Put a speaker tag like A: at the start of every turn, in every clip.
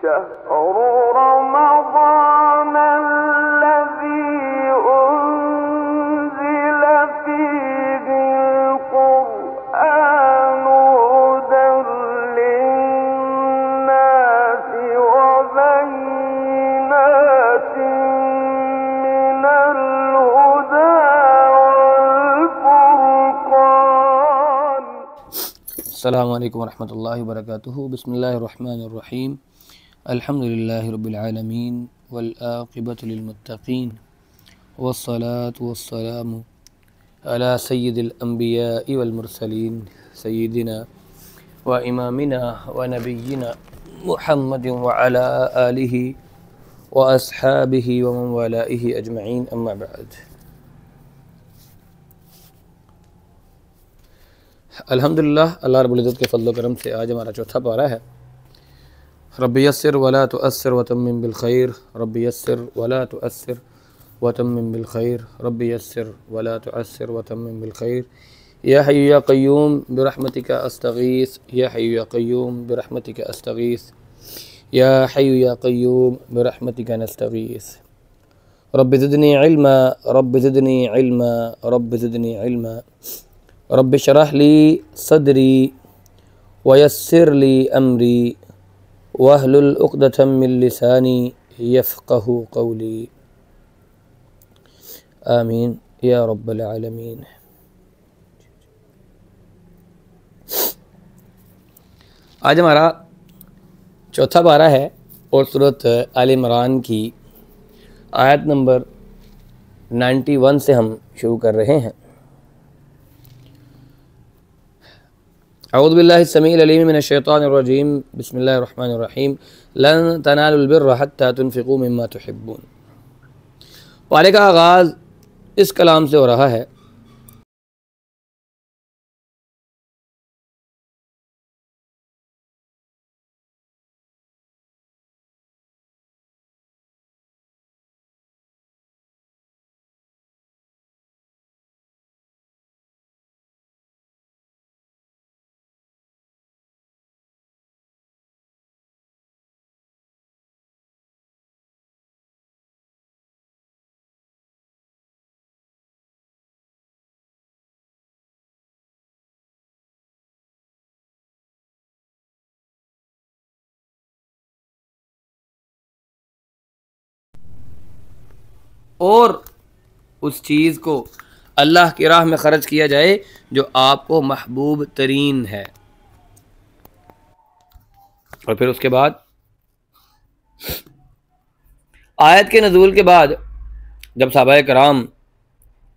A: شهر رمضان الذي أنزل فيه القرآن هدى للناس وبينات من الهدى والفرقان.
B: السلام علیکم ورحمۃ اللہ وبرکاتہ. بسم اللہ الرحمن الرحیم. الحمد للہ رب العالمین والعاقبۃ للمتقین والصلاة والسلام علی سید الانبیاء والمرسلین سیدنا و امامنا و نبینا محمد وعلی آلہ و اصحابہ ومن والائہ اجمعین. اما بعد. الحمدللہ اللہ رب العزت کے فضل و کرم سے آج ہمارا چوتھا پارہ ہے. رب یسر ولا تؤثر وتمم بالخیر. رب یسر ولا تؤثر وتمم بالخیر. رب یسر ولا تؤثر وتمم بالخیر. یا حی یا قیوم برحمتک استغیث. یا حی یا قیوم برحمتک استغیث. یا حی یا قیوم برحمتک نستغیث. رب زدنی علما. رب زدنی علما. رب زدنی علما. رب اشرح لی صدری ویسر لی امری واحلل عقدۃ من لسانی یفقہ قولی. آمین یا رب العالمین. آج ہمارا چوتھا پارہ ہے اور سورۃ آل عمران کی آیت نمبر 91 سے ہم شروع کر رہے ہیں. اعوذ باللہ السمیع العلیم من الشیطان الرجیم. بسم اللہ الرحمن الرحیم. لن تنالوا البر حتی تنفقوا مما تحبون. پارے کا آغاز اس کلام سے ہو رہا ہے. اور اس چیز کو اللہ کی راہ میں خرچ کیا جائے جو آپ کو محبوب ترین ہے. اور پھر اس کے بعد آیت کے نزول کے بعد جب صحابہ کرام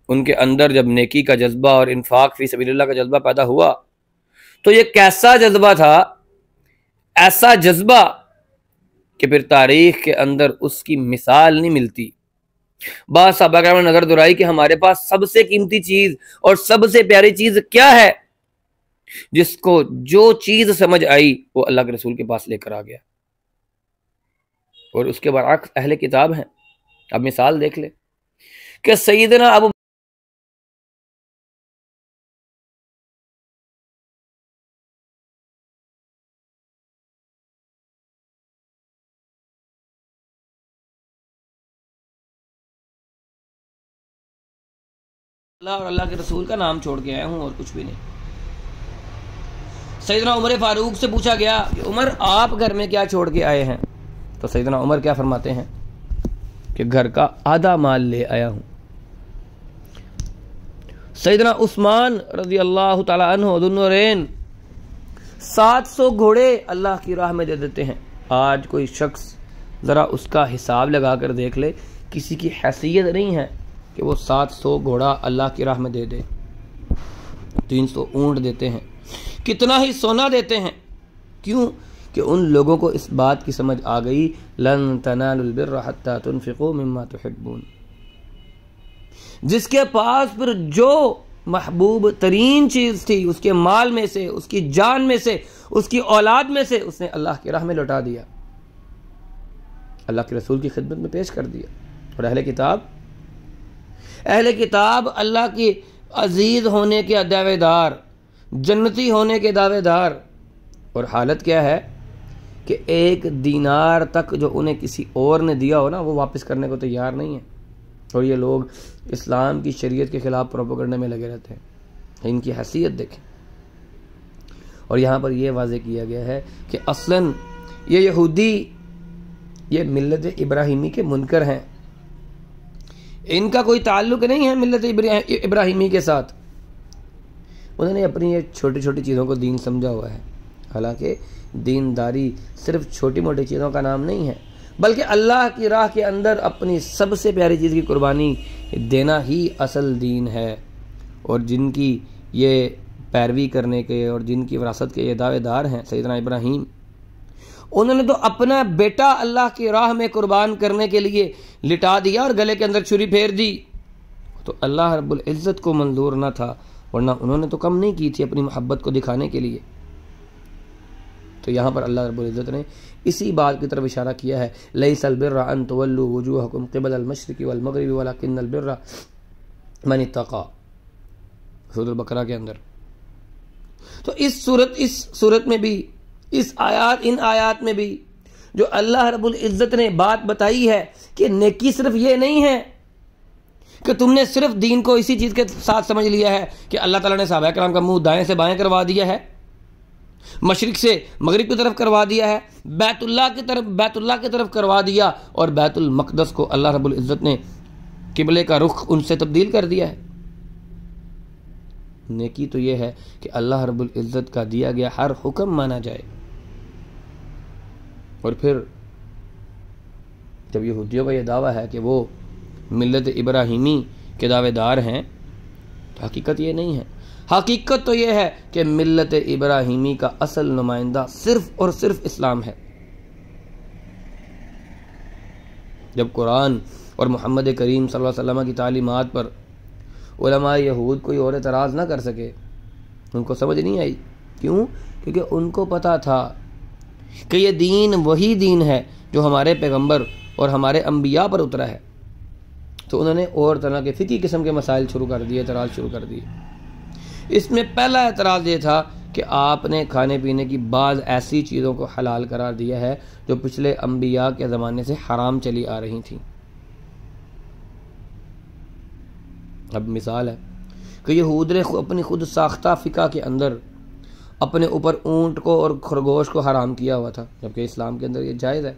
B: ان کے اندر جب نیکی کا جذبہ اور انفاق فی سبیل اللہ کا جذبہ پیدا ہوا تو یہ کیسا جذبہ تھا؟ ایسا جذبہ کہ پھر تاریخ کے اندر اس کی مثال نہیں ملتی. بعض صحابہ کرام نے نظر دہرائی کہ ہمارے پاس سب سے قیمتی چیز اور سب سے پیاری چیز کیا ہے؟ جس کو جو چیز سمجھ آئی وہ اللہ کے رسول کے پاس لے کر آ گیا. اور اس کے برعکس اہل کتاب ہیں. اب مثال دیکھ لے کہ سیدنا ابو اللہ اور اللہ کے رسول کا نام چھوڑ کے آیا ہوں اور کچھ بھی نہیں. سیدنا عمر فاروق سے پوچھا گیا کہ عمر آپ گھر میں کیا چھوڑ کے آئے ہیں؟ تو سیدنا عمر کیا فرماتے ہیں کہ گھر کا آدھا مال لے آیا ہوں. سیدنا عثمان رضی اللہ تعالی عنہ ذو النورین 700 گھوڑے اللہ کی راہ میں دے دیتے ہیں. آج کوئی شخص ذرا اس کا حساب لگا کر دیکھ لے, کسی کی حیثیت نہیں ہے کہ وہ 700 گھوڑا اللہ کی راہ میں دے دے. 300 اونٹ دیتے ہیں, کتنا ہی سونا دیتے ہیں. کیوں؟ کہ ان لوگوں کو اس بات کی سمجھ آ گئی لن تنالوا البر حتی تنفقوا مما تحبون. جس کے پاس پھر جو محبوب ترین چیز تھی اس کے مال میں سے, اس کی جان میں سے, اس کی اولاد میں سے اس نے اللہ کی راہ میں لوٹا دیا, اللہ کے رسول کی خدمت میں پیش کر دیا. اور اہل کتاب اللہ کی عزیز ہونے کے دعوے دار, جنتی ہونے کے دعوے دار, اور حالت کیا ہے کہ ایک دینار تک جو انہیں کسی اور نے دیا ہو نا وہ واپس کرنے کو تیار نہیں ہے، اور یہ لوگ اسلام کی شریعت کے خلاف پروپیگنڈے میں لگے رہتے ہیں۔ ان کی حیثیت دیکھیں۔ اور یہاں پر یہ واضح کیا گیا ہے کہ اصلاً یہ یہودی یہ ملت ابراہیمی کے منکر ہیں، ان کا کوئی تعلق نہیں ہے ملت ابراہیمی کے ساتھ۔ انہوں نے اپنی یہ چھوٹی چھوٹی چیزوں کو دین سمجھا ہوا ہے، حالانکہ دینداری صرف چھوٹی موٹی چیزوں کا نام نہیں ہے، بلکہ اللہ کی راہ کے اندر اپنی سب سے پیاری چیز کی قربانی دینا ہی اصل دین ہے۔ اور جن کی یہ پیروی کرنے کے اور جن کی وراثت کے یہ دعوے دار ہیں سیدنا ابراہیم، انہوں نے تو اپنا بیٹا اللہ کی راہ میں قربان کرنے کے لیے لٹا دیا اور گلے کے اندر چھری پھیر دی، تو اللہ رب العزت کو منظور نہ تھا، ورنہ انہوں نے تو کم نہیں کی تھی اپنی محبت کو دکھانے کے لیے۔ تو یہاں پر اللہ رب العزت نے اسی بات کی طرف اشارہ کیا ہے، لیس البر ان تولوا وجوہکم قبل المشرق والمغرب ولکن البر من اتقى، سورۃ البقرہ کے اندر۔ تو اس صورت میں بھی ان آیات میں بھی جو اللہ رب العزت نے بات بتائی ہے کہ نیکی صرف یہ نہیں ہے کہ تم نے صرف دین کو اسی چیز کے ساتھ سمجھ لیا ہے کہ اللہ تعالیٰ نے صحابہ کرام کا منہ دائیں سے بائیں کروا دیا ہے، مشرق سے مغرب کی طرف کروا دیا ہے، بیت اللہ کی طرف کروا دیا، اور بیت المقدس کو اللہ رب العزت نے قبلے کا رخ ان سے تبدیل کر دیا ہے۔ نیکی تو یہ ہے کہ اللہ رب العزت کا دیا گیا ہر حکم مانا جائے۔ اور پھر جب یہودیوں کا یہ دعویٰ ہے کہ وہ ملت ابراہیمی کے دعوے دار ہیں، تو حقیقت یہ نہیں ہے۔ حقیقت تو یہ ہے کہ ملت ابراہیمی کا اصل نمائندہ صرف اور صرف اسلام ہے۔ جب قرآن اور محمد کریم صلی اللہ علیہ وسلم کی تعلیمات پر علماء یہود کوئی اور اعتراض نہ کر سکے، ان کو سمجھ نہیں آئی، کیوں؟ کیونکہ ان کو پتا تھا کہ یہ دین وہی دین ہے جو ہمارے پیغمبر اور ہمارے انبیاء پر اترا ہے، تو انہوں نے اور طرح کے فقہی قسم کے مسائل شروع کر دیے، اعتراض شروع کر دیے۔ اس میں پہلا اعتراض یہ تھا کہ آپ نے کھانے پینے کی بعض ایسی چیزوں کو حلال قرار دیا ہے جو پچھلے انبیاء کے زمانے سے حرام چلی آ رہی تھیں۔ اب مثال ہے کہ یہود نے اپنی خود ساختہ فقہ کے اندر اپنے اوپر اونٹ کو اور خرگوش کو حرام کیا ہوا تھا، جبکہ اسلام کے اندر یہ جائز ہے۔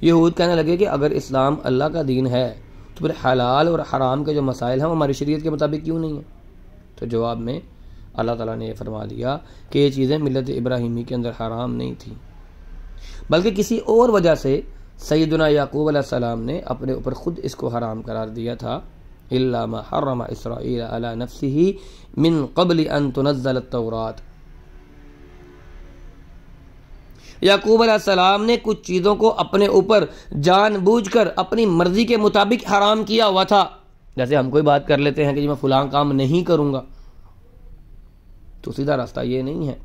B: یہود کہنے لگے کہ اگر اسلام اللہ کا دین ہے تو پھر حلال اور حرام کے جو مسائل ہیں وہ ہماری شریعت کے مطابق کیوں نہیں ہیں؟ تو جواب میں اللہ تعالیٰ نے یہ فرما دیا کہ یہ چیزیں ملت ابراہیمی کے اندر حرام نہیں تھیں، بلکہ کسی اور وجہ سے سیدنا یعقوب علیہ السلام نے اپنے اوپر خود اس کو حرام قرار دیا تھا۔ الا ما حرم اسرائیل علی نفسہ من قبل ان تنزل التوراۃ، یعقوب علیہ السلام نے کچھ چیزوں کو اپنے اوپر جان بوجھ کر اپنی مرضی کے مطابق حرام کیا ہوا تھا۔ جیسے ہم کوئی بات کر لیتے ہیں کہ میں فلاں کام نہیں کروں گا، تو سیدھا راستہ یہ نہیں ہے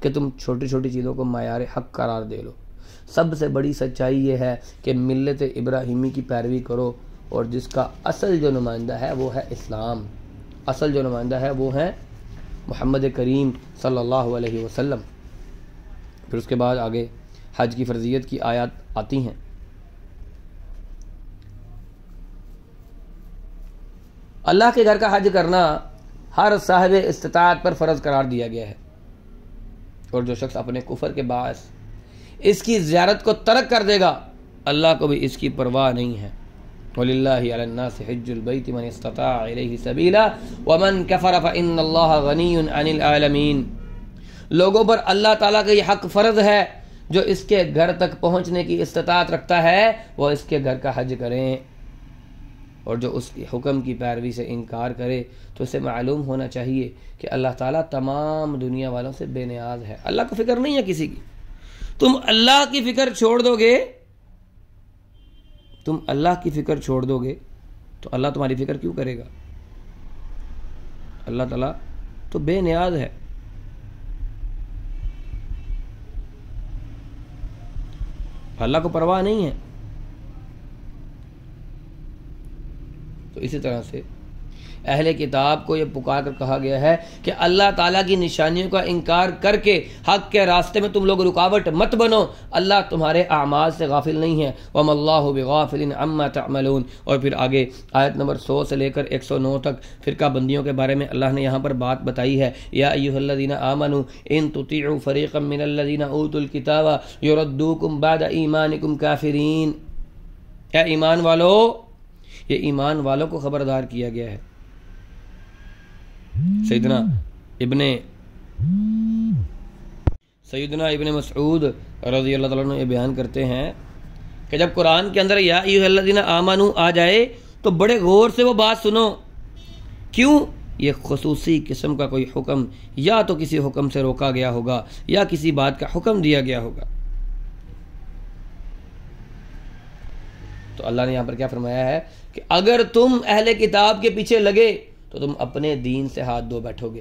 B: کہ تم چھوٹی چھوٹی چیزوں کو معیار حق قرار دے لو۔ سب سے بڑی سچائی یہ ہے کہ ملت ابراہیمی کی پیروی کرو، اور جس کا اصل جو نمائندہ ہے وہ ہے اسلام، اصل جو نمائندہ ہے وہ ہے محمد کریم صلی اللہ علیہ وسلم۔ پھر اس کے بعد آگے حج کی فرضیت کی آیات آتی ہیں۔ اللہ کے گھر کا حج کرنا ہر صاحب استطاعت پر فرض قرار دیا گیا ہے، اور جو شخص اپنے کفر کے باعث اس کی زیارت کو ترک کر دے گا، اللہ کو بھی اس کی پرواہ نہیں ہے۔ وَلِلَّهِ عَلَى النَّاسِ حِجُّ الْبَيْتِ مَنِ اسْتَطَاعَ إِلَيْهِ سَبِيلًا وَمَنْ كَفَرَ فَإِنَّ اللَّهَ غَنِيٌّ عَنِ الْعَالَمِينَ، لوگوں پر اللہ تعالیٰ کا یہ حق فرض ہے جو اس کے گھر تک پہنچنے کی استطاعت رکھتا ہے وہ اس کے گھر کا حج کریں، اور جو اس کے حکم کی پیروی سے انکار کرے تو اسے معلوم ہونا چاہیے کہ اللہ تعالیٰ تمام دنیا والوں سے بے نیاز ہے، اللہ کو فکر نہیں ہے کسی کی۔ تم اللہ کی فکر چھوڑ دو گے، تم اللہ کی فکر چھوڑ دو گے تو اللہ تمہاری فکر کیوں کرے گا؟ اللہ تعالیٰ تو بے نیاز ہے۔ اللہ کو پرواہ نہیں ہے۔ تو اسی طرح سے اہل کتاب کو یہ پکار کر کہا گیا ہے کہ اللہ تعالیٰ کی نشانیوں کا انکار کر کے حق کے راستے میں تم لوگ رکاوٹ مت بنو، اللہ تمہارے اعمال سے غافل نہیں ہے، وَمَا اللَّهُ بِغَافِلٍ عَمَّا تَعْمَلُونَ۔ اور پھر آگے آیت نمبر 100 سے لے کر 109 تک فرقہ بندیوں کے بارے میں اللہ نے یہاں پر بات بتائی ہے، یا ایھا الذین آمنوا ان تطیعوا فریقا من الذین اوتوا الکتاب یردوکم بعد ایمانکم کافرین۔ اے ایمان والو، یہ ایمان والوں کو خبردار کیا گیا ہے۔ سیدنا ابن مسعود رضی اللہ تعالیٰ عنہ یہ بیان کرتے ہیں کہ جب قرآن کے اندر یا ایھا الذین آمنوا آ جائے تو بڑے غور سے وہ بات سنو۔ کیوں؟ یہ خصوصی قسم کا کوئی حکم یا تو کسی حکم سے روکا گیا ہوگا یا کسی بات کا حکم دیا گیا ہوگا۔ تو اللہ نے یہاں پر کیا فرمایا ہے کہ اگر تم اہل کتاب کے پیچھے لگے تو تم اپنے دین سے ہاتھ دھو بیٹھو گے۔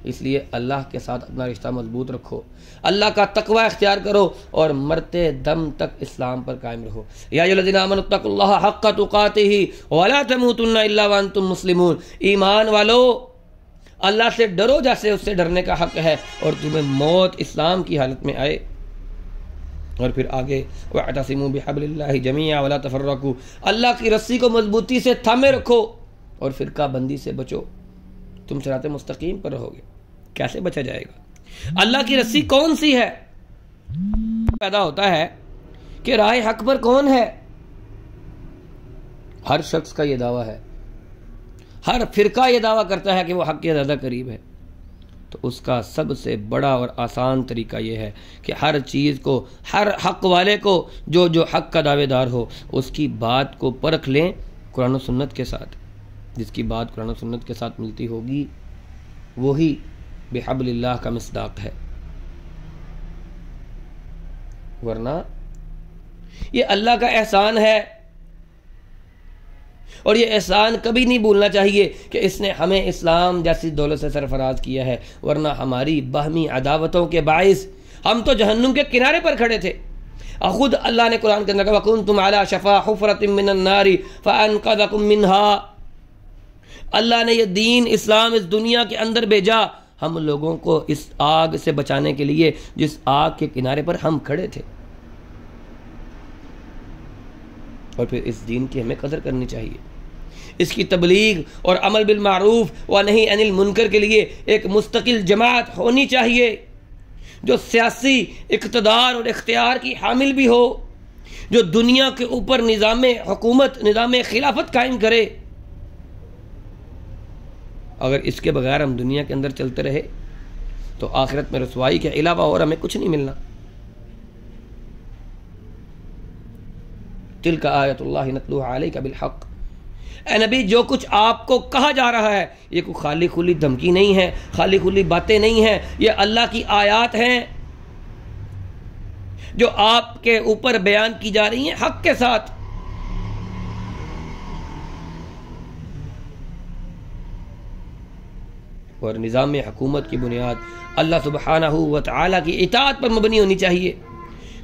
B: اس لیے اللہ کے ساتھ اپنا رشتہ مضبوط رکھو، اللہ کا تقوی اختیار کرو اور مرتے دم تک اسلام پر قائم رہو۔ یا ایھا الذین آمنوا اتقوا اللہ حق تقاتہ ولا تموتن الا وانتم مسلمون۔ ایمان والو، اللہ سے ڈرو جیسے اس سے ڈرنے کا حق ہے اور تمہیں موت اسلام کی حالت میں آئے۔ اور پھر آگے وَاعْتَصِمُوا بِحَبْلِ اللَّهِ جَمِيعًا وَلَا تَفَرَّقُوا، اللہ کی رسی کو مضبوطی سے تھامے رکھو اور فرقہ بندی سے بچو، تم صراط مستقیم پر رہو گے۔ کیسے بچا جائے گا؟ اللہ کی رسی کون سی ہے؟ پیدا ہوتا ہے کہ راہ حق پر کون ہے؟ ہر شخص کا یہ دعویٰ ہے، ہر فرقہ یہ دعویٰ کرتا ہے کہ وہ حق کے زیادہ قریب ہے۔ تو اس کا سب سے بڑا اور آسان طریقہ یہ ہے کہ ہر چیز کو، ہر حق والے کو، جو حق کا دعوے دار ہو، اس کی بات کو پرکھ لیں قرآن و سنت کے ساتھ۔ جس کی بات قرآن و سنت کے ساتھ ملتی ہوگی وہی بحبل اللہ کا مصداق ہے، ورنہ یہ اللہ کا احسان ہے اور یہ احسان کبھی نہیں بھولنا چاہیے کہ اس نے ہمیں اسلام جیسی دولت سے سرفراز کیا ہے، ورنہ ہماری باہمی عداوتوں کے باعث ہم تو جہنم کے کنارے پر کھڑے تھے۔ خود اللہ نے قرآن کے اندر کہا وَكُنْتُمْ عَلَى شَفَا حُفْرَةٍ مِّنَ النَّارِ فَأَنْقَذَكُم مِّنْهَا۔ اللہ نے یہ دین اسلام اس دنیا کے اندر بھیجا ہم لوگوں کو اس آگ سے بچانے کے لیے جس آگ کے کنارے پر ہم کھڑے تھے۔ اور پھر اس دین کی ہمیں قدر کرنی چاہیے، اس کی تبلیغ اور عمل بالمعروف و نہی عن المنکر کے لیے ایک مستقل جماعت ہونی چاہیے جو سیاسی اقتدار اور اختیار کی حامل بھی ہو، جو دنیا کے اوپر نظام حکومت، نظام خلافت قائم کرے۔ اگر اس کے بغیر ہم دنیا کے اندر چلتے رہے تو آخرت میں رسوائی کے علاوہ اور ہمیں کچھ نہیں ملنا۔ تلک آیت اللہ نتلوها علیک بالحق۔ اے نبی، جو کچھ آپ کو کہا جا رہا ہے یہ کوئی خالی کھلی دھمکی نہیں ہے، خالی کھلی باتیں نہیں ہیں، یہ اللہ کی آیات ہیں جو آپ کے اوپر بیان کی جا رہی ہیں حق کے ساتھ۔ اور نظام حکومت کی بنیاد اللہ سبحانہ و تعالی کی اطاعت پر مبنی ہونی چاہیے۔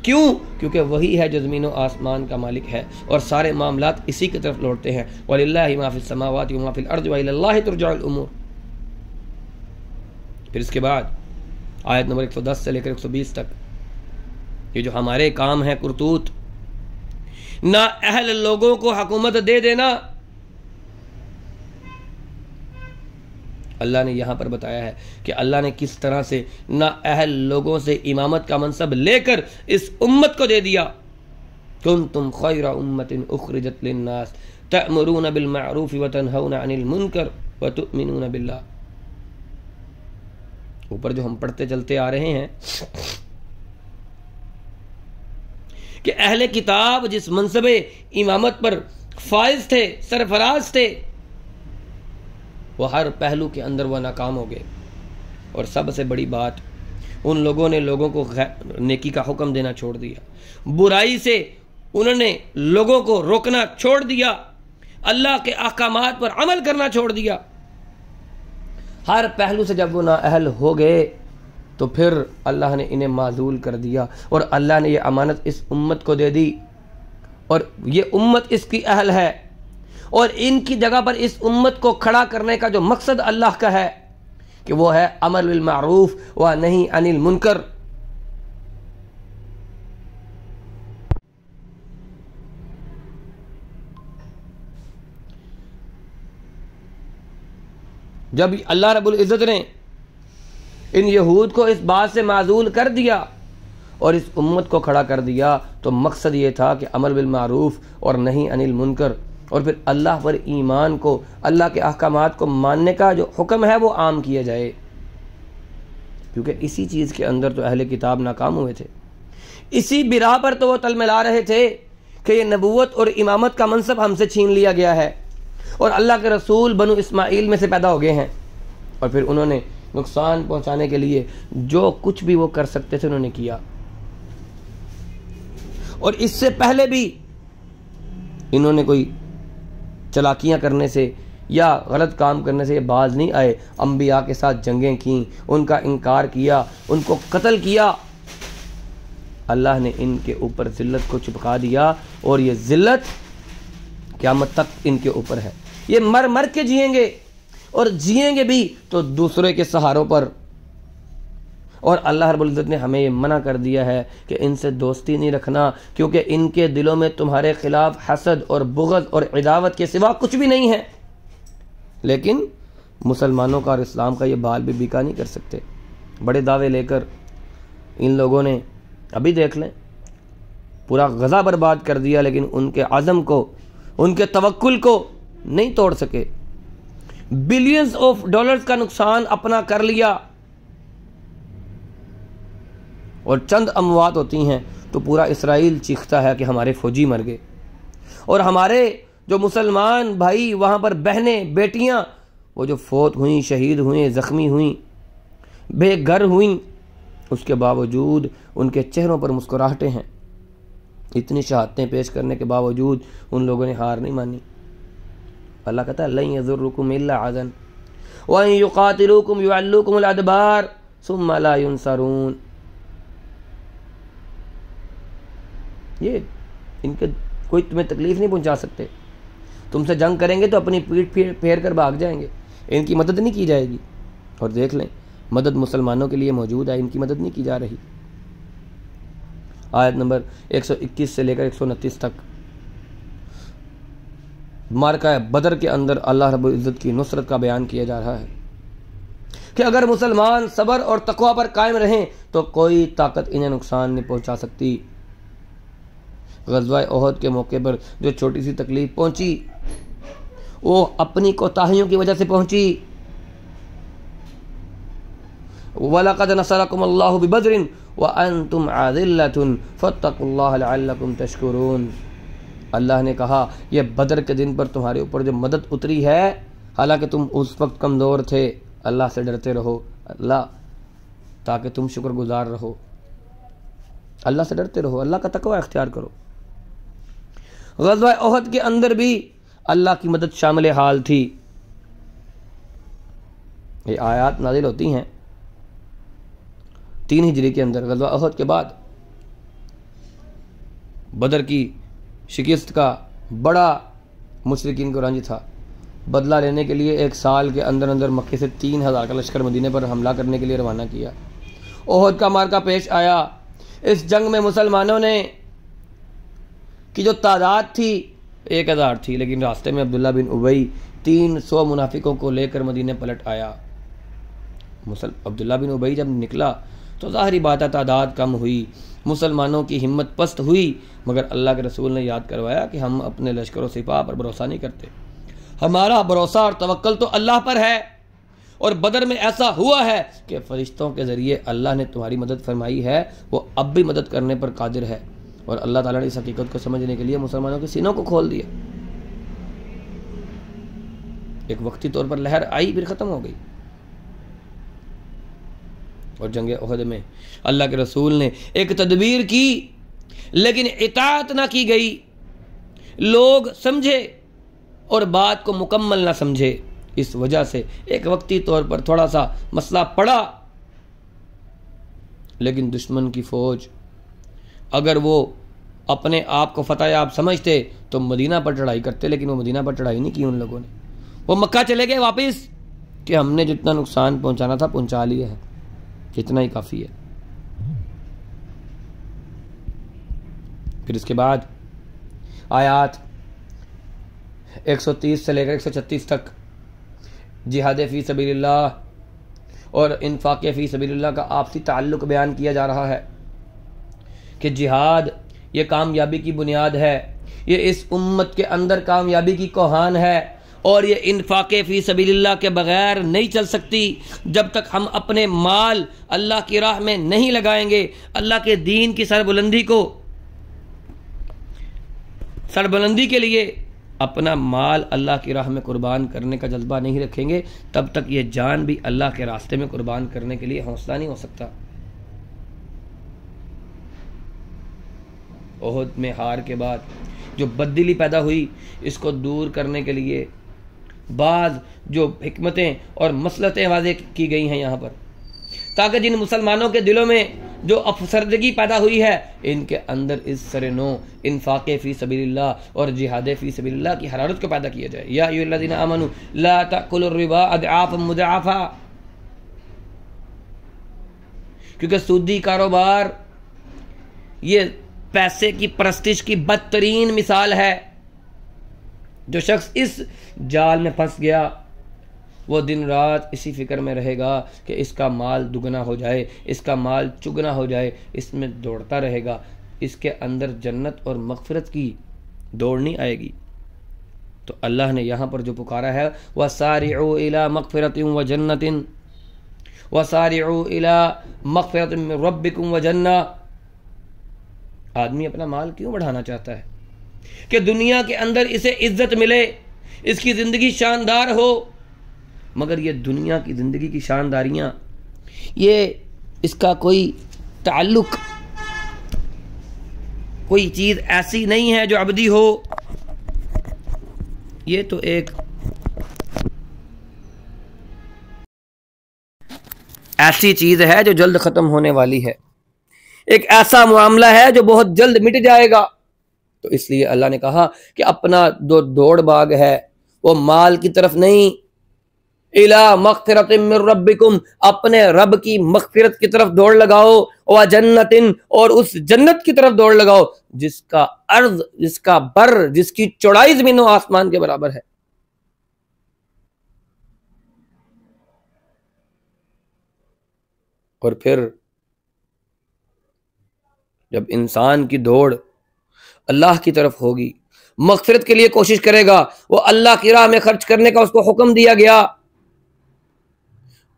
B: کیوں؟ کیونکہ وہی ہے جو زمین و آسمان کا مالک ہے اور سارے معاملات اسی کی طرف لوٹتے ہیں۔ وَلِلَّهِ مَا فِي السَّمَاوَاتِ وَمَا فِي الْأَرْضِ وَإِلَى اللَّهِ تُرْجَعُ الْأُمُورُ۔ پھر اس کے بعد آیت نمبر 110 سے لے کر 120 تک یہ جو ہمارے کام ہے کرتوت، نہ اہل لوگوں کو حکومت دے دینا، اللہ نے یہاں پر بتایا ہے کہ اللہ نے کس طرح سے نہ اہل لوگوں سے امامت کا منصب لے کر اس امت کو دے دیا۔ کنتم خیر امت اخرجت للناس تأمرون بالمعروف وتنہون عن المنکر وتؤمنون باللہ۔ اوپر جو ہم پڑھتے چلتے آ رہے ہیں کہ اہل کتاب جس منصب امامت پر فائز تھے، سرفراز تھے، وہ ہر پہلو کے اندر وہ ناکام ہو گئے۔ اور سب سے بڑی بات، ان لوگوں نے لوگوں کو نیکی کا حکم دینا چھوڑ دیا، برائی سے انہوں نے لوگوں کو روکنا چھوڑ دیا، اللہ کے احکامات پر عمل کرنا چھوڑ دیا۔ ہر پہلو سے جب وہ نااہل ہو گئے تو پھر اللہ نے انہیں معزول کر دیا اور اللہ نے یہ امانت اس امت کو دے دی اور یہ امت اس کی اہل ہے اور ان کی جگہ پر اس امت کو کھڑا کرنے کا جو مقصد اللہ کا ہے کہ وہ ہے امر بالمعروف و نہی عن المنکر. جب اللہ رب العزت نے ان یہود کو اس بات سے معزول کر دیا اور اس امت کو کھڑا کر دیا تو مقصد یہ تھا کہ امر بالمعروف اور نہی عن المنکر اور پھر اللہ پر ایمان کو، اللہ کے احکامات کو ماننے کا جو حکم ہے وہ عام کیا جائے، کیونکہ اسی چیز کے اندر تو اہل کتاب ناکام ہوئے تھے. اسی بنا پر تو وہ تل ملا رہے تھے کہ یہ نبوت اور امامت کا منصب ہم سے چھین لیا گیا ہے اور اللہ کے رسول بنو اسماعیل میں سے پیدا ہو گئے ہیں. اور پھر انہوں نے نقصان پہنچانے کے لیے جو کچھ بھی وہ کر سکتے تھے انہوں نے کیا. اور اس سے پہلے بھی انہوں نے کوئی چلاکیاں کرنے سے یا غلط کام کرنے سے باز نہیں آئے. انبیاء کے ساتھ جنگیں کیں، ان کا انکار کیا، ان کو قتل کیا. اللہ نے ان کے اوپر ذلت کو چپکا دیا اور یہ ذلت قیامت تک ان کے اوپر ہے. یہ مر مر کے جئیں گے اور جئیں گے بھی تو دوسرے کے سہاروں پر. اور اللہ رب العزت نے ہمیں یہ منع کر دیا ہے کہ ان سے دوستی نہیں رکھنا، کیونکہ ان کے دلوں میں تمہارے خلاف حسد اور بغض اور عداوت کے سوا کچھ بھی نہیں ہے. لیکن مسلمانوں کا اور اسلام کا یہ بال بھی بیکا نہیں کر سکتے. بڑے دعوے لے کر ان لوگوں نے ابھی دیکھ لیں پورا غزہ برباد کر دیا، لیکن ان کے عزم کو، ان کے توکل کو نہیں توڑ سکے. بلینز آف ڈالرز کا نقصان اپنا کر لیا اور چند اموات ہوتی ہیں تو پورا اسرائیل چیختا ہے کہ ہمارے فوجی مر گئے، اور ہمارے جو مسلمان بھائی وہاں پر بہنیں بیٹیاں وہ جو فوت ہوئیں، شہید ہوئیں، زخمی ہوئیں، بے گھر ہوئیں، اس کے باوجود ان کے چہروں پر مسکراہٹیں ہیں. اتنی شہادتیں پیش کرنے کے باوجود ان لوگوں نے ہار نہیں مانی. اللہ کہتا ہے لن یضرکم الا اذى وان یقاتلوکم یولوکم الادبار ثم لا ینصرون. یہ ان کے کوئی تمہیں تکلیف نہیں پہنچا سکتے. تم سے جنگ کریں گے تو اپنی پیٹھ پھیر کر بھاگ جائیں گے، ان کی مدد نہیں کی جائے گی. اور دیکھ لیں مدد مسلمانوں کے لیے موجود ہے، ان کی مدد نہیں کی جا رہی. آیت نمبر 121 سے لے کر 129 تک معرکہ بدر کے اندر اللہ رب العزت کی نصرت کا بیان کیا جا رہا ہے کہ اگر مسلمان صبر اور تقوی پر قائم رہیں تو کوئی طاقت انہیں نقصان نہیں پہنچا سکتی. غزوہ احد کے موقع پر جو چھوٹی سی تکلیف پہنچی وہ اپنی کوتاہیوں کی وجہ سے پہنچی. وَلَقَدْ نَصَرَكُمُ اللَّهُ بِبَدْرٍ وَأَنْتُمْ عَذِلَّةٌ فَاتَّقُوا اللَّهَ لَعَلَّكُمْ تَشْكُرُونَ. اللہ نے کہا یہ بدر کے دن پر تمہارے اوپر جو مدد اتری ہے، حالانکہ تم اس وقت کمزور تھے، اللہ سے ڈرتے رہو، اللہ تاکہ تم شکر گزار رہو. اللہ سے ڈرتے رہو، اللہ کا تقوی اختیار کرو. غزوہ احد کے اندر بھی اللہ کی مدد شامل حال تھی. یہ آیات نازل ہوتی ہیں 3 ہجری کے اندر. غزوہ احد کے بعد بدر کی شکست کا بڑا مشرکین کو رنج تھا. بدلہ لینے کے لیے 1 سال کے اندر اندر مکے سے 3000 کا لشکر مدینے پر حملہ کرنے کے لیے روانہ کیا. احد کا معرکہ پیش آیا. اس جنگ میں مسلمانوں نے کی جو تعداد تھی 1000 تھی، لیکن راستے میں عبداللہ بن ابی 300 منافقوں کو لے کر مدینے پلٹ آیا. عبداللہ بن ابی جب نکلا تو ظاہری بات ہے تعداد کم ہوئی، مسلمانوں کی ہمت پست ہوئی، مگر اللہ کے رسول نے یاد کروایا کہ ہم اپنے لشکر و سپاہ پر بھروسہ نہیں کرتے، ہمارا بھروسہ اور توکل تو اللہ پر ہے. اور بدر میں ایسا ہوا ہے کہ فرشتوں کے ذریعے اللہ نے تمہاری مدد فرمائی ہے، وہ اب بھی مدد کرنے پر قادر ہے. اور اللہ تعالیٰ نے اس حقیقت کو سمجھنے کے لیے مسلمانوں کے سینوں کو کھول دیا. ایک وقتی طور پر لہر آئی پھر ختم ہو گئی. اور جنگ احد میں اللہ کے رسول نے ایک تدبیر کی لیکن اطاعت نہ کی گئی. لوگ سمجھے اور بات کو مکمل نہ سمجھے، اس وجہ سے ایک وقتی طور پر تھوڑا سا مسئلہ پڑا، لیکن دشمن کی فوج اگر وہ اپنے آپ کو فتح یاب سمجھتے تو مدینہ پر چڑھائی کرتے، لیکن وہ مدینہ پر چڑھائی نہیں کی ان لوگوں نے، وہ مکہ چلے گئے واپس کہ ہم نے جتنا نقصان پہنچانا تھا پہنچا لیا ہے، کتنا ہی کافی ہے۔ پھر اس کے بعد آیات 130 سے لے کر 136 تک جہاد فی سبیل اللہ اور انفاق فی سبیل اللہ کا آپسی تعلق بیان کیا جا رہا ہے کہ جہاد یہ کامیابی کی بنیاد ہے، یہ اس امت کے اندر کامیابی کی کوہان ہے، اور یہ انفاق فی سبیل اللہ کے بغیر نہیں چل سکتی جب تک ہم اپنے مال اللہ کی راہ میں نہیں لگائیں گے، اللہ کے دین کی سربلندی کے لیے اپنا مال اللہ کی راہ میں قربان کرنے کا جذبہ نہیں رکھیں گے، تب تک یہ جان بھی اللہ کے راستے میں قربان کرنے کے لیے حوصلہ نہیں ہو سکتا۔ احد میں ہار کے بعد جو بددلی پیدا ہوئی، اس کو دور کرنے کے لیے بعض جو حکمتیں اور مصلحتیں واضح کی گئی ہیں یہاں پر، تاکہ جن مسلمانوں کے دلوں میں جو افسردگی پیدا ہوئی ہے، ان کے اندر اس سر نو انفاق فی سبیل اللہ اور جہاد فی سبیل اللہ کی حرارت کو پیدا کیا جائے۔ یا ایھا الذین آمنوا لا تأکلوا الربا اضعافا مضاعفا، کیونکہ سودی کاروبار یہ پیسے کی پرستش کی بدترین مثال ہے۔ جو شخص اس جال میں پھنس گیا وہ دن رات اسی فکر میں رہے گا کہ اس کا مال دگنا ہو جائے، اس کا مال چگنا ہو جائے، اس میں دوڑتا رہے گا، اس کے اندر جنت اور مغفرت کی دوڑ نہیں آئے گی۔ تو اللہ نے یہاں پر جو پکارا ہے وَسَارِعُوا إِلَىٰ مَغْفِرَةٍ وَجَنَّةٍ، وَسَارِعُوا إِلَىٰ مَغْفِرَةٍ مِّن رَبِّكُمْ وَجَنَّةٍ۔ آدمی اپنا مال کیوں بڑھانا چاہتا ہے؟ کہ دنیا کے اندر اسے عزت ملے، اس کی زندگی شاندار ہو، مگر یہ دنیا کی زندگی کی شانداریاں، یہ اس کا کوئی تعلق، کوئی چیز ایسی نہیں ہے جو ابدی ہو، یہ تو ایک ایسی چیز ہے جو جلد ختم ہونے والی ہے، ایک ایسا معاملہ ہے جو بہت جلد مٹ جائے گا۔ تو اس لیے اللہ نے کہا کہ اپنا جو دوڑ بھاگ ہے وہ مال کی طرف نہیں، اِلَىٰ مَغْفِرَةٍ مِّن رَبِّكُمْ، اپنے رب کی مغفرت کی طرف دوڑ لگاؤ، وَجَنَّةٍ، اور اس جنت کی طرف دوڑ لگاؤ جس کا عرض، جس کا بر، جس کی چوڑائی زمین و آسمان کے برابر ہے۔ اور پھر جب انسان کی دوڑ اللہ کی طرف ہوگی، مغفرت کے لیے کوشش کرے گا، وہ اللہ کی راہ میں خرچ کرنے کا اس کو حکم دیا گیا۔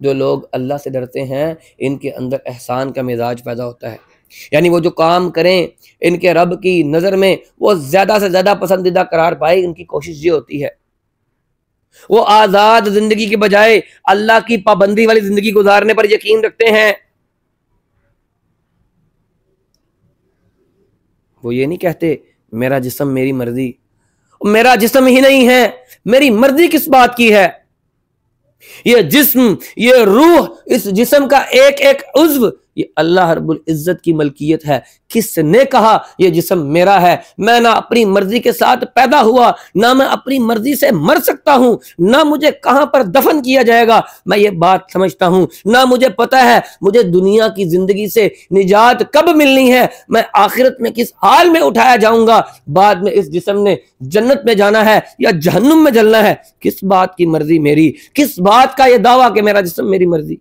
B: جو لوگ اللہ سے ڈرتے ہیں ان کے اندر احسان کا مزاج پیدا ہوتا ہے، یعنی وہ جو کام کریں ان کے رب کی نظر میں وہ زیادہ سے زیادہ پسندیدہ قرار پائے، ان کی کوشش یہ ہوتی ہے وہ آزاد زندگی کے بجائے اللہ کی پابندی والی زندگی گزارنے پر یقین رکھتے ہیں۔ وہ یہ نہیں کہتے میرا جسم میری مرضی، میرا جسم ہی نہیں ہے، میری مرضی کس بات کی ہے؟ یہ جسم، یہ روح، اس جسم کا ایک ایک عضو یہ اللہ رب العزت کی ملکیت ہے۔ کس نے کہا یہ جسم میرا ہے؟ میں نہ اپنی مرضی کے ساتھ پیدا ہوا، نہ میں اپنی مرضی سے مر سکتا ہوں، نہ مجھے کہاں پر دفن کیا جائے گا میں یہ بات سمجھتا ہوں، نہ مجھے پتا ہے مجھے دنیا کی زندگی سے نجات کب ملنی ہے، میں آخرت میں کس حال میں اٹھایا جاؤں گا، بعد میں اس جسم نے جنت میں جانا ہے یا جہنم میں جلنا ہے، کس بات کی مرضی میری؟ کس بات کا یہ دعویٰ کہ میرا جسم میری مرضی؟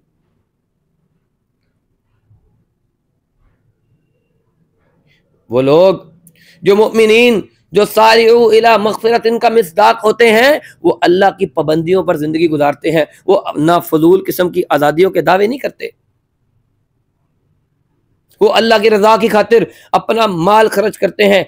B: وہ لوگ جو مؤمنین، جو سارعوا الی مغفرت کا مصداق ہوتے ہیں، وہ اللہ کی پابندیوں پر زندگی گزارتے ہیں، وہ نہ فضول قسم کی آزادیوں کے دعوے نہیں کرتے، وہ اللہ کی رضا کی خاطر اپنا مال خرچ کرتے ہیں۔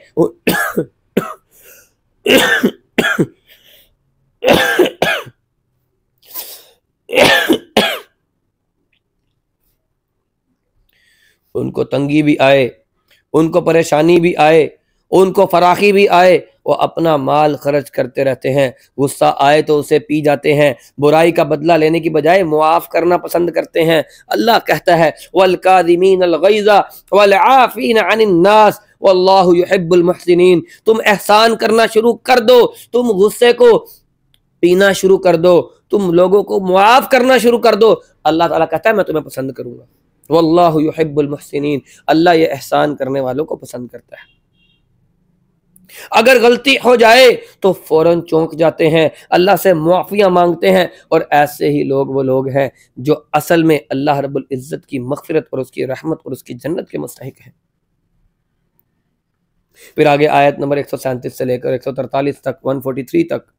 B: ان کو تنگی بھی آئے، ان کو پریشانی بھی آئے، ان کو فراخی بھی آئے، وہ اپنا مال خرچ کرتے رہتے ہیں، غصہ آئے تو اسے پی جاتے ہیں، برائی کا بدلہ لینے کی بجائے معاف کرنا پسند کرتے ہیں۔ اللہ کہتا ہے وَالْكَاظِمِينَ الْغَيْظَ وَالْعَافِينَ عَنِ النَّاسِ، واللہ یحب المحسنین. تم احسان کرنا شروع کر دو, تم غصے کو پینا شروع کر دو, تم لوگوں کو معاف کرنا شروع کر دو, اللہ تعالیٰ کہتا ہے میں تمہیں پسند کروں گا. واللہ یحب المحسنین, اللہ یہ احسان کرنے والوں کو پسند کرتا ہے. اگر غلطی ہو جائے تو فوراً چونک جاتے ہیں, اللہ سے معافیاں مانگتے ہیں, اور ایسے ہی لوگ وہ لوگ ہیں جو اصل میں اللہ رب العزت کی مغفرت اور اس کی رحمت اور اس کی جنت کے مستحق ہیں. پھر آگے آیت نمبر 137 سے لے کر 143 تک 143 تک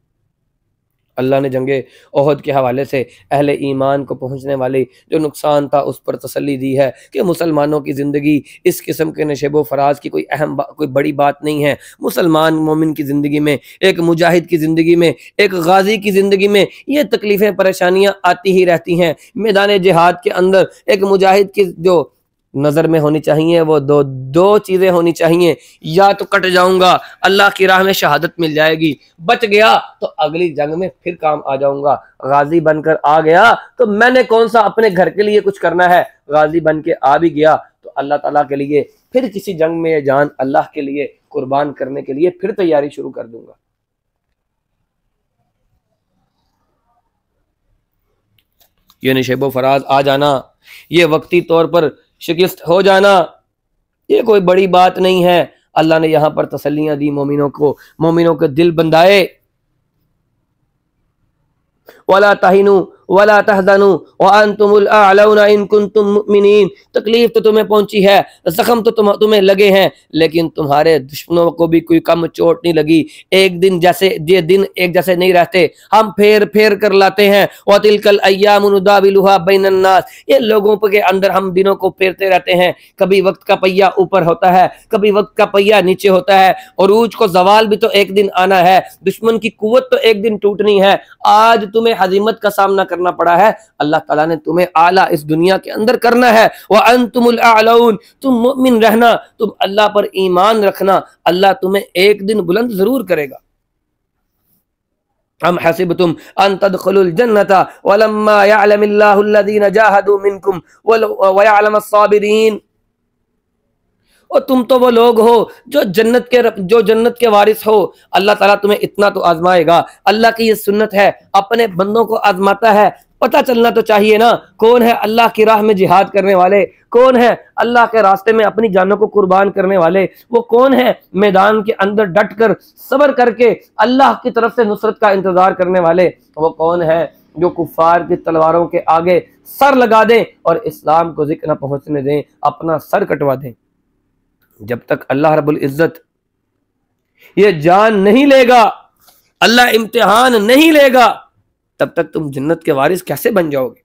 B: اللہ نے جنگ احد کے حوالے سے اہل ایمان کو پہنچنے والی جو نقصان تھا اس پر تسلی دی ہے کہ مسلمانوں کی زندگی اس قسم کے نشیب و فراز کی کوئی بڑی بات نہیں ہے. مسلمان مومن کی زندگی میں, ایک مجاہد کی زندگی میں, ایک غازی کی زندگی میں یہ تکلیفیں پریشانیاں آتی ہی رہتی ہیں. میدان جہاد کے اندر ایک مجاہد کی جو نظر میں ہونی چاہیے وہ دو چیزیں ہونی چاہیے, یا تو کٹ جاؤں گا, اللہ کی راہ میں شہادت مل جائے گی, بچ گیا تو اگلی جنگ میں پھر کام آ جاؤں گا, غازی بن کر آ گیا تو میں نے کون سا اپنے گھر کے لیے کچھ کرنا ہے, غازی بن کے آ بھی گیا تو اللہ تعالیٰ کے لیے پھر کسی جنگ میں یہ جان اللہ کے لیے قربان کرنے کے لیے پھر تیاری شروع کر دوں گا. یہ نشیب و فراز آ جانا, یہ وقتی طور پر شکست ہو جانا, یہ کوئی بڑی بات نہیں ہے. اللہ نے یہاں پر تسلیاں دی مومنوں کو, مومنوں کے دل بندائے. وَلَا تَهِنُوا وَلَا تَحْزَنُوا وَأَنْتُمُ الْأَعْلَوْنَ إِن كُنتُم مُؤْمِنِينَ. تکلیف تو تمہیں پہنچی ہے, زخم تو تمہیں لگے ہیں, لیکن تمہارے دشمنوں کو بھی کوئی کم چوٹ نہیں لگی. ایک دن جیسے یہ دن ایک جیسے نہیں رہتے, ہم پھیر کر لاتے ہیں. وَتِلْكَ الْأَيَّامُ نُدَاوِلُهَا بَيْنَ النَّاسِ. یہ لوگوں کے اندر ہم دنوں کو پھیرتے رہتے ہیں. کبھی وقت کا پہیہ اوپر ہوتا ہے, کبھی وقت کا پہیہ نیچے ہوتا ہے. عروج کو زوال بھی تو ایک دن آنا ہے, دشمن کی قوت تو ایک دن ٹوٹنی ہے. آج تمہیں ہزیمت کا سامنا کرنا پڑا ہے, اللہ تعالیٰ نے تمہیں اعلیٰ اس دنیا کے اندر کرنا ہے. وَأَنْتُمُ الْأَعْلَوْنَ, تم مومن رہنا, تم اللہ پر ایمان رکھنا, اللہ تمہیں ایک دن بلند ضرور کرے گا. ام حسبتم ان تدخلوا الجنة ولما يعلم الله الذين جاهدوا منكم ويعلم الصابرين. اور تم تو وہ لوگ ہو جو جنت کے وارث ہو, اللہ تعالیٰ تمہیں اتنا تو آزمائے گا. اللہ کی یہ سنت ہے, اپنے بندوں کو آزماتا ہے. پتہ چلنا تو چاہیے نا کون ہے اللہ کی راہ میں جہاد کرنے والے, کون ہے اللہ کے راستے میں اپنی جانوں کو قربان کرنے والے, وہ کون ہے میدان کے اندر ڈٹ کر صبر کر کے اللہ کی طرف سے نصرت کا انتظار کرنے والے, وہ کون ہے جو کفار کی تلواروں کے آگے سر لگا دیں اور اسلام کو ذکر نہ پہنچنے دیں, اپنا سر کٹوا دیں. جب تک اللہ رب العزت یہ جان نہیں لے گا, اللہ امتحان نہیں لے گا, تب تک تم جنت کے وارث کیسے بن جاؤ گے.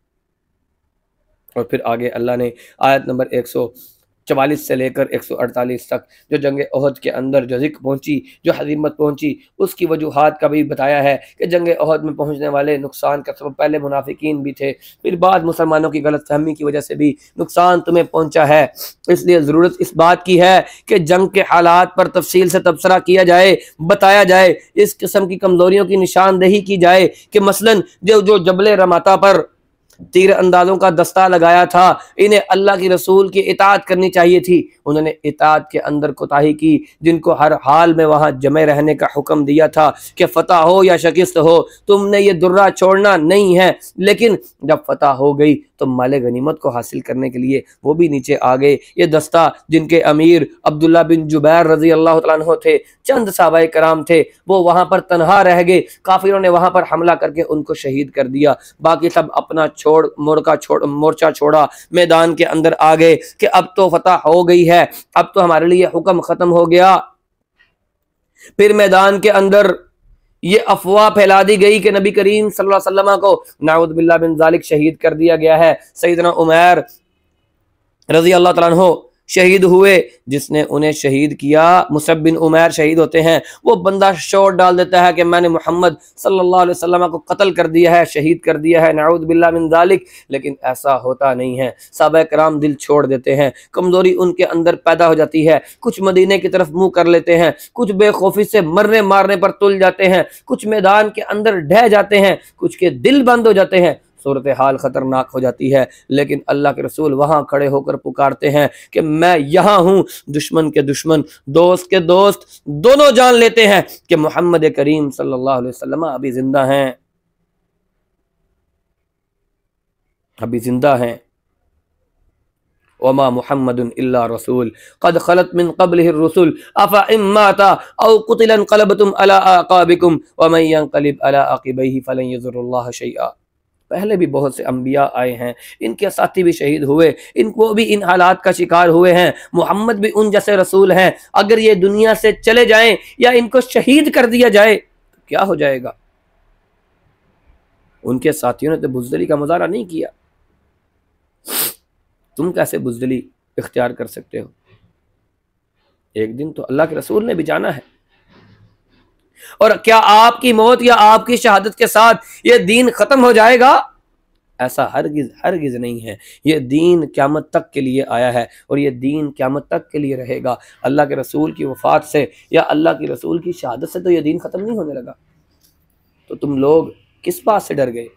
B: اور پھر آگے اللہ نے آیت نمبر 144 سے لے کر 148 تک جو جنگ احد کے اندر جو ذکر پہنچی, جو ہزیمت پہنچی, اس کی وجوہات کا بھی بتایا ہے کہ جنگ احد میں پہنچنے والے نقصان کا سبب پہلے منافقین بھی تھے, پھر بعد مسلمانوں کی غلط فہمی کی وجہ سے بھی نقصان تمہیں پہنچا ہے. اس لیے ضرورت اس بات کی ہے کہ جنگ کے حالات پر تفصیل سے تبصرہ کیا جائے, بتایا جائے, اس قسم کی کمزوریوں کی نشاندہی کی جائے کہ مثلا جو جبل رماتا پر تیر اندازوں کا دستہ لگایا تھا, انہیں اللہ کی رسول کی اطاعت کرنی چاہیے تھی, انہوں نے اطاعت کے اندر کوتاہی کی. جن کو ہر حال میں وہاں جمع رہنے کا حکم دیا تھا کہ فتح ہو یا شکست ہو تم نے یہ درہ چھوڑنا نہیں ہے, لیکن جب فتح ہو گئی تو مال غنیمت کو حاصل کرنے کے لیے وہ بھی نیچے آ گئے. یہ دستہ جن کے امیر عبداللہ بن جبیر رضی اللہ تعالیٰ عنہ تھے, چند صحابہ کرام تھے, وہ وہاں پر تنہا رہ گئے. کافروں نے وہاں پر حملہ کر کے ان کو شہید کر دیا. باقی سب اپنا مورچہ چھوڑا, میدان کے اندر آ گئے کہ اب تو فتح ہو گئی ہے, اب تو ہمارے لیے حکم ختم ہو گیا. پھر میدان کے اندر یہ افواہ پھیلا دی گئی کہ نبی کریم صلی اللہ علیہ وسلم کو نعوذ باللہ من ذالک شہید کر دیا گیا ہے. سیدنا عمیر رضی اللہ تعالیٰ عنہ شہید ہوئے, جس نے انہیں شہید کیا مصعب بن عمیر شہید ہوتے ہیں. وہ بندہ شور ڈال دیتا ہے کہ میں نے محمد صلی اللہ علیہ وسلم کو قتل کر دیا ہے, شہید کر دیا ہے, نعوذ باللہ من ذالک. لیکن ایسا ہوتا نہیں ہے. صحابہ کرام دل چھوڑ دیتے ہیں, کمزوری ان کے اندر پیدا ہو جاتی ہے. کچھ مدینے کی طرف منہ کر لیتے ہیں, کچھ بے خوفی سے مرنے مارنے پر تل جاتے ہیں, کچھ میدان کے اندر ڈھہ جاتے ہیں, کچھ کے دل بند ہو جاتے ہیں. صورتحال خطرناک ہو جاتی ہے، لیکن اللہ کے رسول وہاں کھڑے ہو کر پکارتے ہیں کہ میں یہاں ہوں۔ دشمن کے دشمن، دوست کے دوست دونوں جان لیتے ہیں کہ محمد کریم صلی اللہ علیہ وسلم ابھی زندہ ہیں، ابھی زندہ ہیں۔ وما محمد الا رسول قد خلت من قبله الرسل افان مات او قتل انقلبتم على اعقابكم ومن ينقلب على عقبيه فلن يضر الله شيئا۔ پہلے بھی بہت سے انبیاء آئے ہیں، ان کے ساتھی بھی شہید ہوئے، ان کو بھی ان حالات کا شکار ہوئے ہیں، محمد بھی ان جیسے رسول ہیں۔ اگر یہ دنیا سے چلے جائیں یا ان کو شہید کر دیا جائے تو کیا ہو جائے گا؟ ان کے ساتھیوں نے تو بزدلی کا مظاہرہ نہیں کیا، تم کیسے بزدلی اختیار کر سکتے ہو؟ ایک دن تو اللہ کے رسول نے بھی جانا ہے، اور کیا آپ کی موت یا آپ کی شہادت کے ساتھ یہ دین ختم ہو جائے گا؟ ایسا ہرگز نہیں ہے۔ یہ دین قیامت تک کے لیے آیا ہے اور یہ دین قیامت تک کے لیے رہے گا۔ اللہ کے رسول کی وفات سے یا اللہ کے رسول کی شہادت سے تو یہ دین ختم نہیں ہونے لگا، تو تم لوگ کس بات سے ڈر گئے؟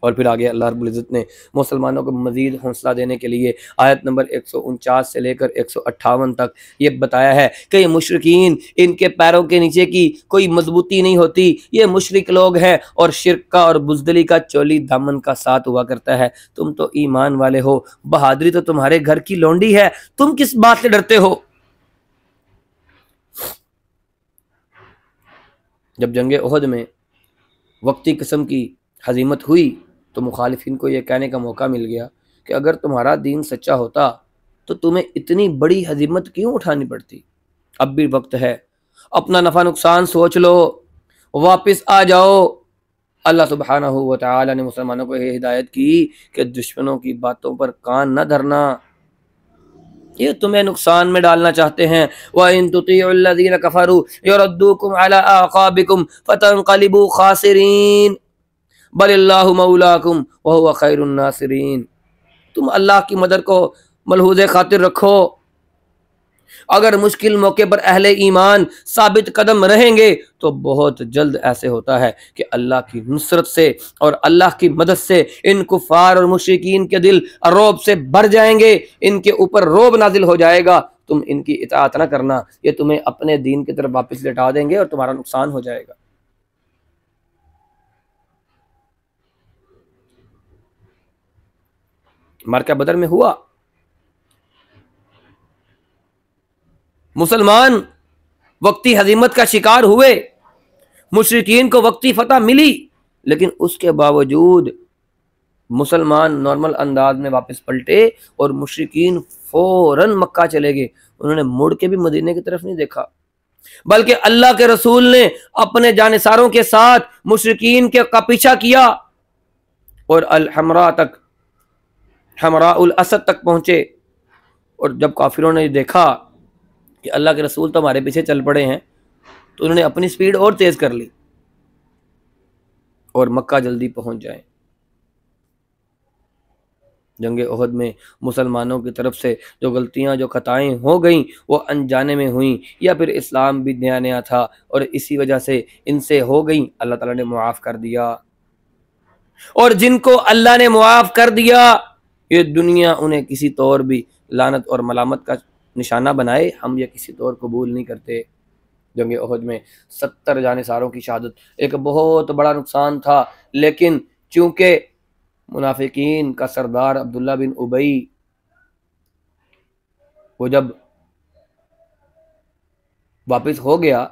B: اور پھر آگے اللہ رب العزت نے مسلمانوں کو مزید حوصلہ دینے کے لیے آیت نمبر 149 سے لے کر 158 تک یہ بتایا ہے کہ یہ مشرکین، ان کے پیروں کے نیچے کی کوئی مضبوطی نہیں ہوتی، یہ مشرک لوگ ہیں اور شرک کا اور بزدلی کا چولی دامن کا ساتھ ہوا کرتا ہے۔ تم تو ایمان والے ہو، بہادری تو تمہارے گھر کی لونڈی ہے، تم کس بات سے ڈرتے ہو؟ جب جنگ احد میں وقتی قسم کی ہزیمت ہوئی تو مخالفین کو یہ کہنے کا موقع مل گیا کہ اگر تمہارا دین سچا ہوتا تو تمہیں اتنی بڑی ہزیمت کیوں اٹھانی پڑتی؟ اب بھی وقت ہے، اپنا نفع نقصان سوچ لو، واپس آ جاؤ۔ اللہ سبحانہ و تعالی نے مسلمانوں کو یہ ہدایت کی کہ دشمنوں کی باتوں پر کان نہ دھرنا، یہ تمہیں نقصان میں ڈالنا چاہتے ہیں۔ وَإِن تُطِيعُوا الَّذِينَ كَفَرُوا يُرَدُّوكُمْ عَلَىٰ أَعْقَابِكُمْ فَتَنقَلِبُوا خَاسِرِينَ بَلِ اللَّهُ مَوْلَاكُمْ وَهُوَ خَيْرُ النَّاصِرِينَ۔ تم اللہ کی مدد کو ملحوظ خاطر رکھو، اگر مشکل موقع پر اہل ایمان ثابت قدم رہیں گے تو بہت جلد ایسے ہوتا ہے کہ اللہ کی نصرت سے اور اللہ کی مدد سے ان کفار اور مشرکین کے دل رعب سے بھر جائیں گے، ان کے اوپر رعب نازل ہو جائے گا۔ تم ان کی اطاعت نہ کرنا، یہ تمہیں اپنے دین کی طرف واپس لٹا دیں گے اور تمہارا نقصان ہو جائے گا۔ معرکہ بدر میں ہوا، مسلمان وقتی ہزیمت کا شکار ہوئے، مشرکین کو وقتی فتح ملی، لیکن اس کے باوجود مسلمان نارمل انداز میں واپس پلٹے اور مشرکین فوراً مکہ چلے گئے، انہوں نے مڑ کے بھی مدینے کی طرف نہیں دیکھا، بلکہ اللہ کے رسول نے اپنے جانثاروں کے ساتھ مشرکین کا پیچھا کیا اور الحمراء تک، حمراء الاسد تک پہنچے۔ اور جب کافروں نے دیکھا کہ اللہ کے رسول تو ہمارے پیچھے چل پڑے ہیں تو انہوں نے اپنی سپیڈ اور تیز کر لی اور مکہ جلدی پہنچ جائیں۔ جنگ احد میں مسلمانوں کی طرف سے جو غلطیاں، جو خطائیں ہو گئیں وہ انجانے میں ہوئیں، یا پھر اسلام بھی نیا نیا تھا اور اسی وجہ سے ان سے ہو گئیں، اللہ تعالیٰ نے معاف کر دیا۔ اور جن کو اللہ نے معاف کر دیا، یہ دنیا انہیں کسی طور بھی لعنت اور ملامت کا نشانہ بنائے، ہم یہ کسی طور قبول نہیں کرتے۔ جنگ احد میں 70 جانثاروں کی شہادت ایک بہت بڑا نقصان تھا، لیکن چونکہ منافقین کا سردار عبداللہ بن ابی وہ جب واپس ہو گیا،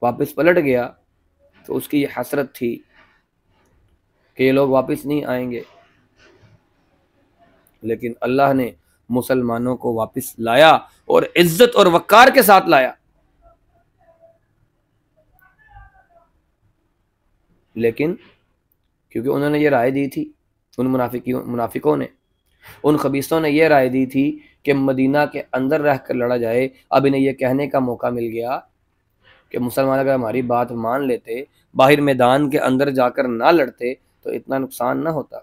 B: واپس پلٹ گیا، تو اس کی یہ حسرت تھی کہ یہ لوگ واپس نہیں آئیں گے، لیکن اللہ نے مسلمانوں کو واپس لایا اور عزت اور وقار کے ساتھ لایا۔ لیکن کیونکہ انہوں نے یہ رائے دی تھی، ان منافقوں نے، ان خبیثوں نے یہ رائے دی تھی کہ مدینہ کے اندر رہ کر لڑا جائے، اب انہیں یہ کہنے کا موقع مل گیا کہ مسلمان اگر ہماری بات مان لیتے، باہر میدان کے اندر جا کر نہ لڑتے تو اتنا نقصان نہ ہوتا۔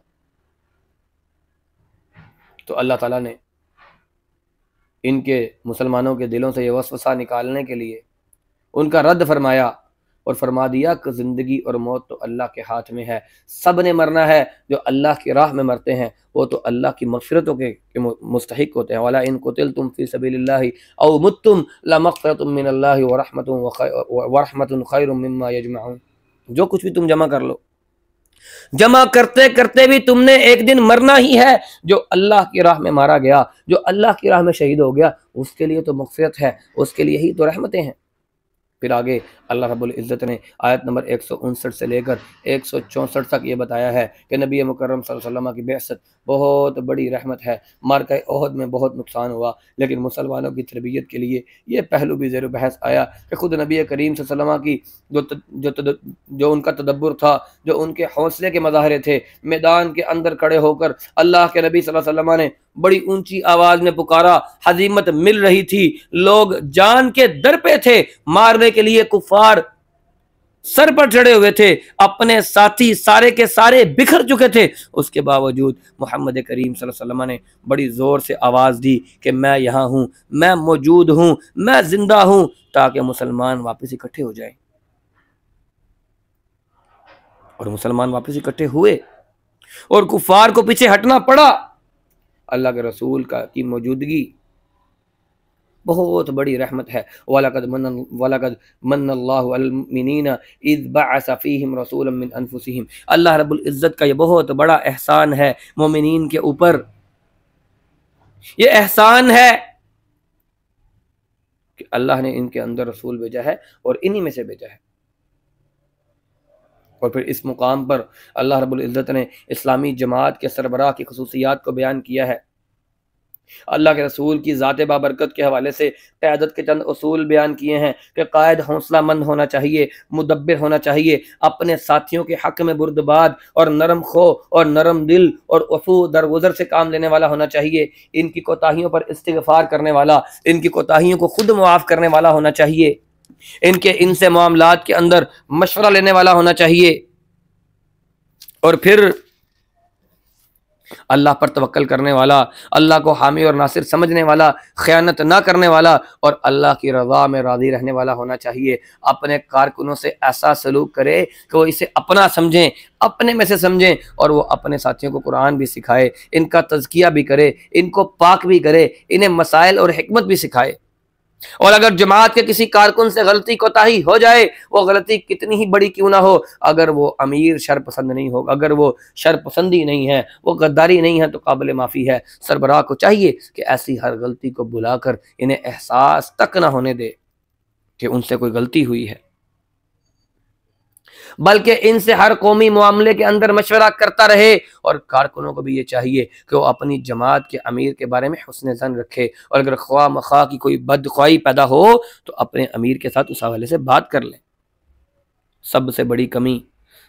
B: تو اللہ تعالیٰ نے ان کے مسلمانوں کے دلوں سے یہ وسوسہ نکالنے کے لیے ان کا رد فرمایا اور فرما دیا کہ زندگی اور موت تو اللہ کے ہاتھ میں ہے، سب نے مرنا ہے، جو اللہ کی راہ میں مرتے ہیں وہ تو اللہ کی مغفرتوں کے مستحق ہوتے ہیں۔ وَلَا إِن قُتِلْتُمْ فِي سَبِيلِ اللَّهِ أَوْ مُتُّمْ لَمَغْفِرَةٌ مِّنَ اللَّهِ وَرَحْمَةٌ خَيْرٌ مِّمَّا يَجْمَعُونَ۔ جو کچھ بھی تم جمع کر لو، جمع کرتے کرتے بھی تم نے ایک دن مرنا ہی ہے۔ جو اللہ کی راہ میں مارا گیا، جو اللہ کی راہ میں شہید ہو گیا، اس کے لیے تو مغفرت ہے، اس کے لیے ہی تو رحمتیں ہیں۔ پھر آگے اللہ رب العزت نے آیت نمبر 159 سے لے کر 164 تک یہ بتایا ہے کہ نبی مکرم صلی اللہ علیہ وسلم کی بعثت بہت بڑی رحمت ہے۔ معرکہ احد میں بہت نقصان ہوا، لیکن مسلمانوں کی تربیت کے لیے یہ پہلو بھی زیر بحث آیا کہ خود نبی کریم صلی اللہ علیہ وسلم کی جو ان کا تدبر تھا، جو ان کے حوصلے کے مظاہرے تھے، میدان کے اندر کھڑے ہو کر اللہ کے نبی صلی اللہ علیہ وسلم نے بڑی اونچی آواز میں پکارا، ہزیمت مل رہی تھی، لوگ جان کے در پہ تھے، مارنے کے لیے کفار سر پر چڑھے ہوئے تھے، اپنے ساتھی سارے کے سارے بکھر چکے تھے، اس کے باوجود محمد کریم صلی اللہ علیہ وسلم نے بڑی زور سے آواز دی کہ میں یہاں ہوں، میں موجود ہوں، میں زندہ ہوں، تاکہ مسلمان واپس اکٹھے ہو جائیں۔ اور مسلمان واپس اکٹھے ہوئے اور کفار کو پیچھے ہٹنا پڑا۔ اللہ کے رسول کی موجودگی بہت بڑی رحمت ہے۔ وَلَقَدْ مَنَّ اللَّهُ عَلَى الْمُؤْمِنِينَ إِذْ بَعَثَ فِيهِمْ رَسُولًا مِّنْ أَنفُسِهِمْ۔ اللہ رب العزت کا یہ بہت بڑا احسان ہے مومنین کے اوپر۔ یہ احسان ہے کہ اللہ نے ان کے اندر رسول بھیجا ہے اور انہی میں سے بھیجا ہے۔ اور پھر اس مقام پر اللہ رب العزت نے اسلامی جماعت کے سربراہ کی خصوصیات کو بیان کیا ہے۔ اللہ کے رسول کی ذات بابرکت کے حوالے سے قیادت کے چند اصول بیان کیے ہیں کہ قائد حوصلہ مند ہونا چاہیے، مدبر ہونا چاہیے، اپنے ساتھیوں کے حق میں بردبار اور نرم خو اور نرم دل اور عفو درگزر سے کام لینے والا ہونا چاہیے، ان کی کوتاہیوں پر استغفار کرنے والا، ان کی کوتاہیوں کو خود معاف کرنے والا ہونا چاہیے، ان سے معاملات کے اندر مشورہ لینے والا ہونا چاہیے، اور پھر اللہ پر توکل کرنے والا، اللہ کو حامی اور ناصر سمجھنے والا، خیانت نہ کرنے والا اور اللہ کی رضا میں راضی رہنے والا ہونا چاہیے۔ اپنے کارکنوں سے ایسا سلوک کرے کہ وہ اسے اپنا سمجھیں، اپنے میں سے سمجھیں، اور وہ اپنے ساتھیوں کو قرآن بھی سکھائے، ان کا تزکیہ بھی کرے، ان کو پاک بھی کرے، انہیں مسائل اور حکمت بھی سکھائے۔ اور اگر جماعت کے کسی کارکن سے غلطی کوتاہی ہو جائے، وہ غلطی کتنی ہی بڑی کیوں نہ ہو، اگر وہ امیر شر پسند نہیں ہو، اگر وہ شر پسندی نہیں ہے، وہ غداری نہیں ہے، تو قابل معافی ہے۔ سربراہ کو چاہیے کہ ایسی ہر غلطی کو بلا کر انہیں احساس تک نہ ہونے دے کہ ان سے کوئی غلطی ہوئی ہے، بلکہ ان سے ہر قومی معاملے کے اندر مشورہ کرتا رہے۔ اور کارکنوں کو بھی یہ چاہیے کہ وہ اپنی جماعت کے امیر کے بارے میں حسن ظن رکھے، اور اگر خواہ مخواہ کی کوئی بدخواہی پیدا ہو تو اپنے امیر کے ساتھ اس حوالے سے بات کر لیں۔ سب سے بڑی کمی،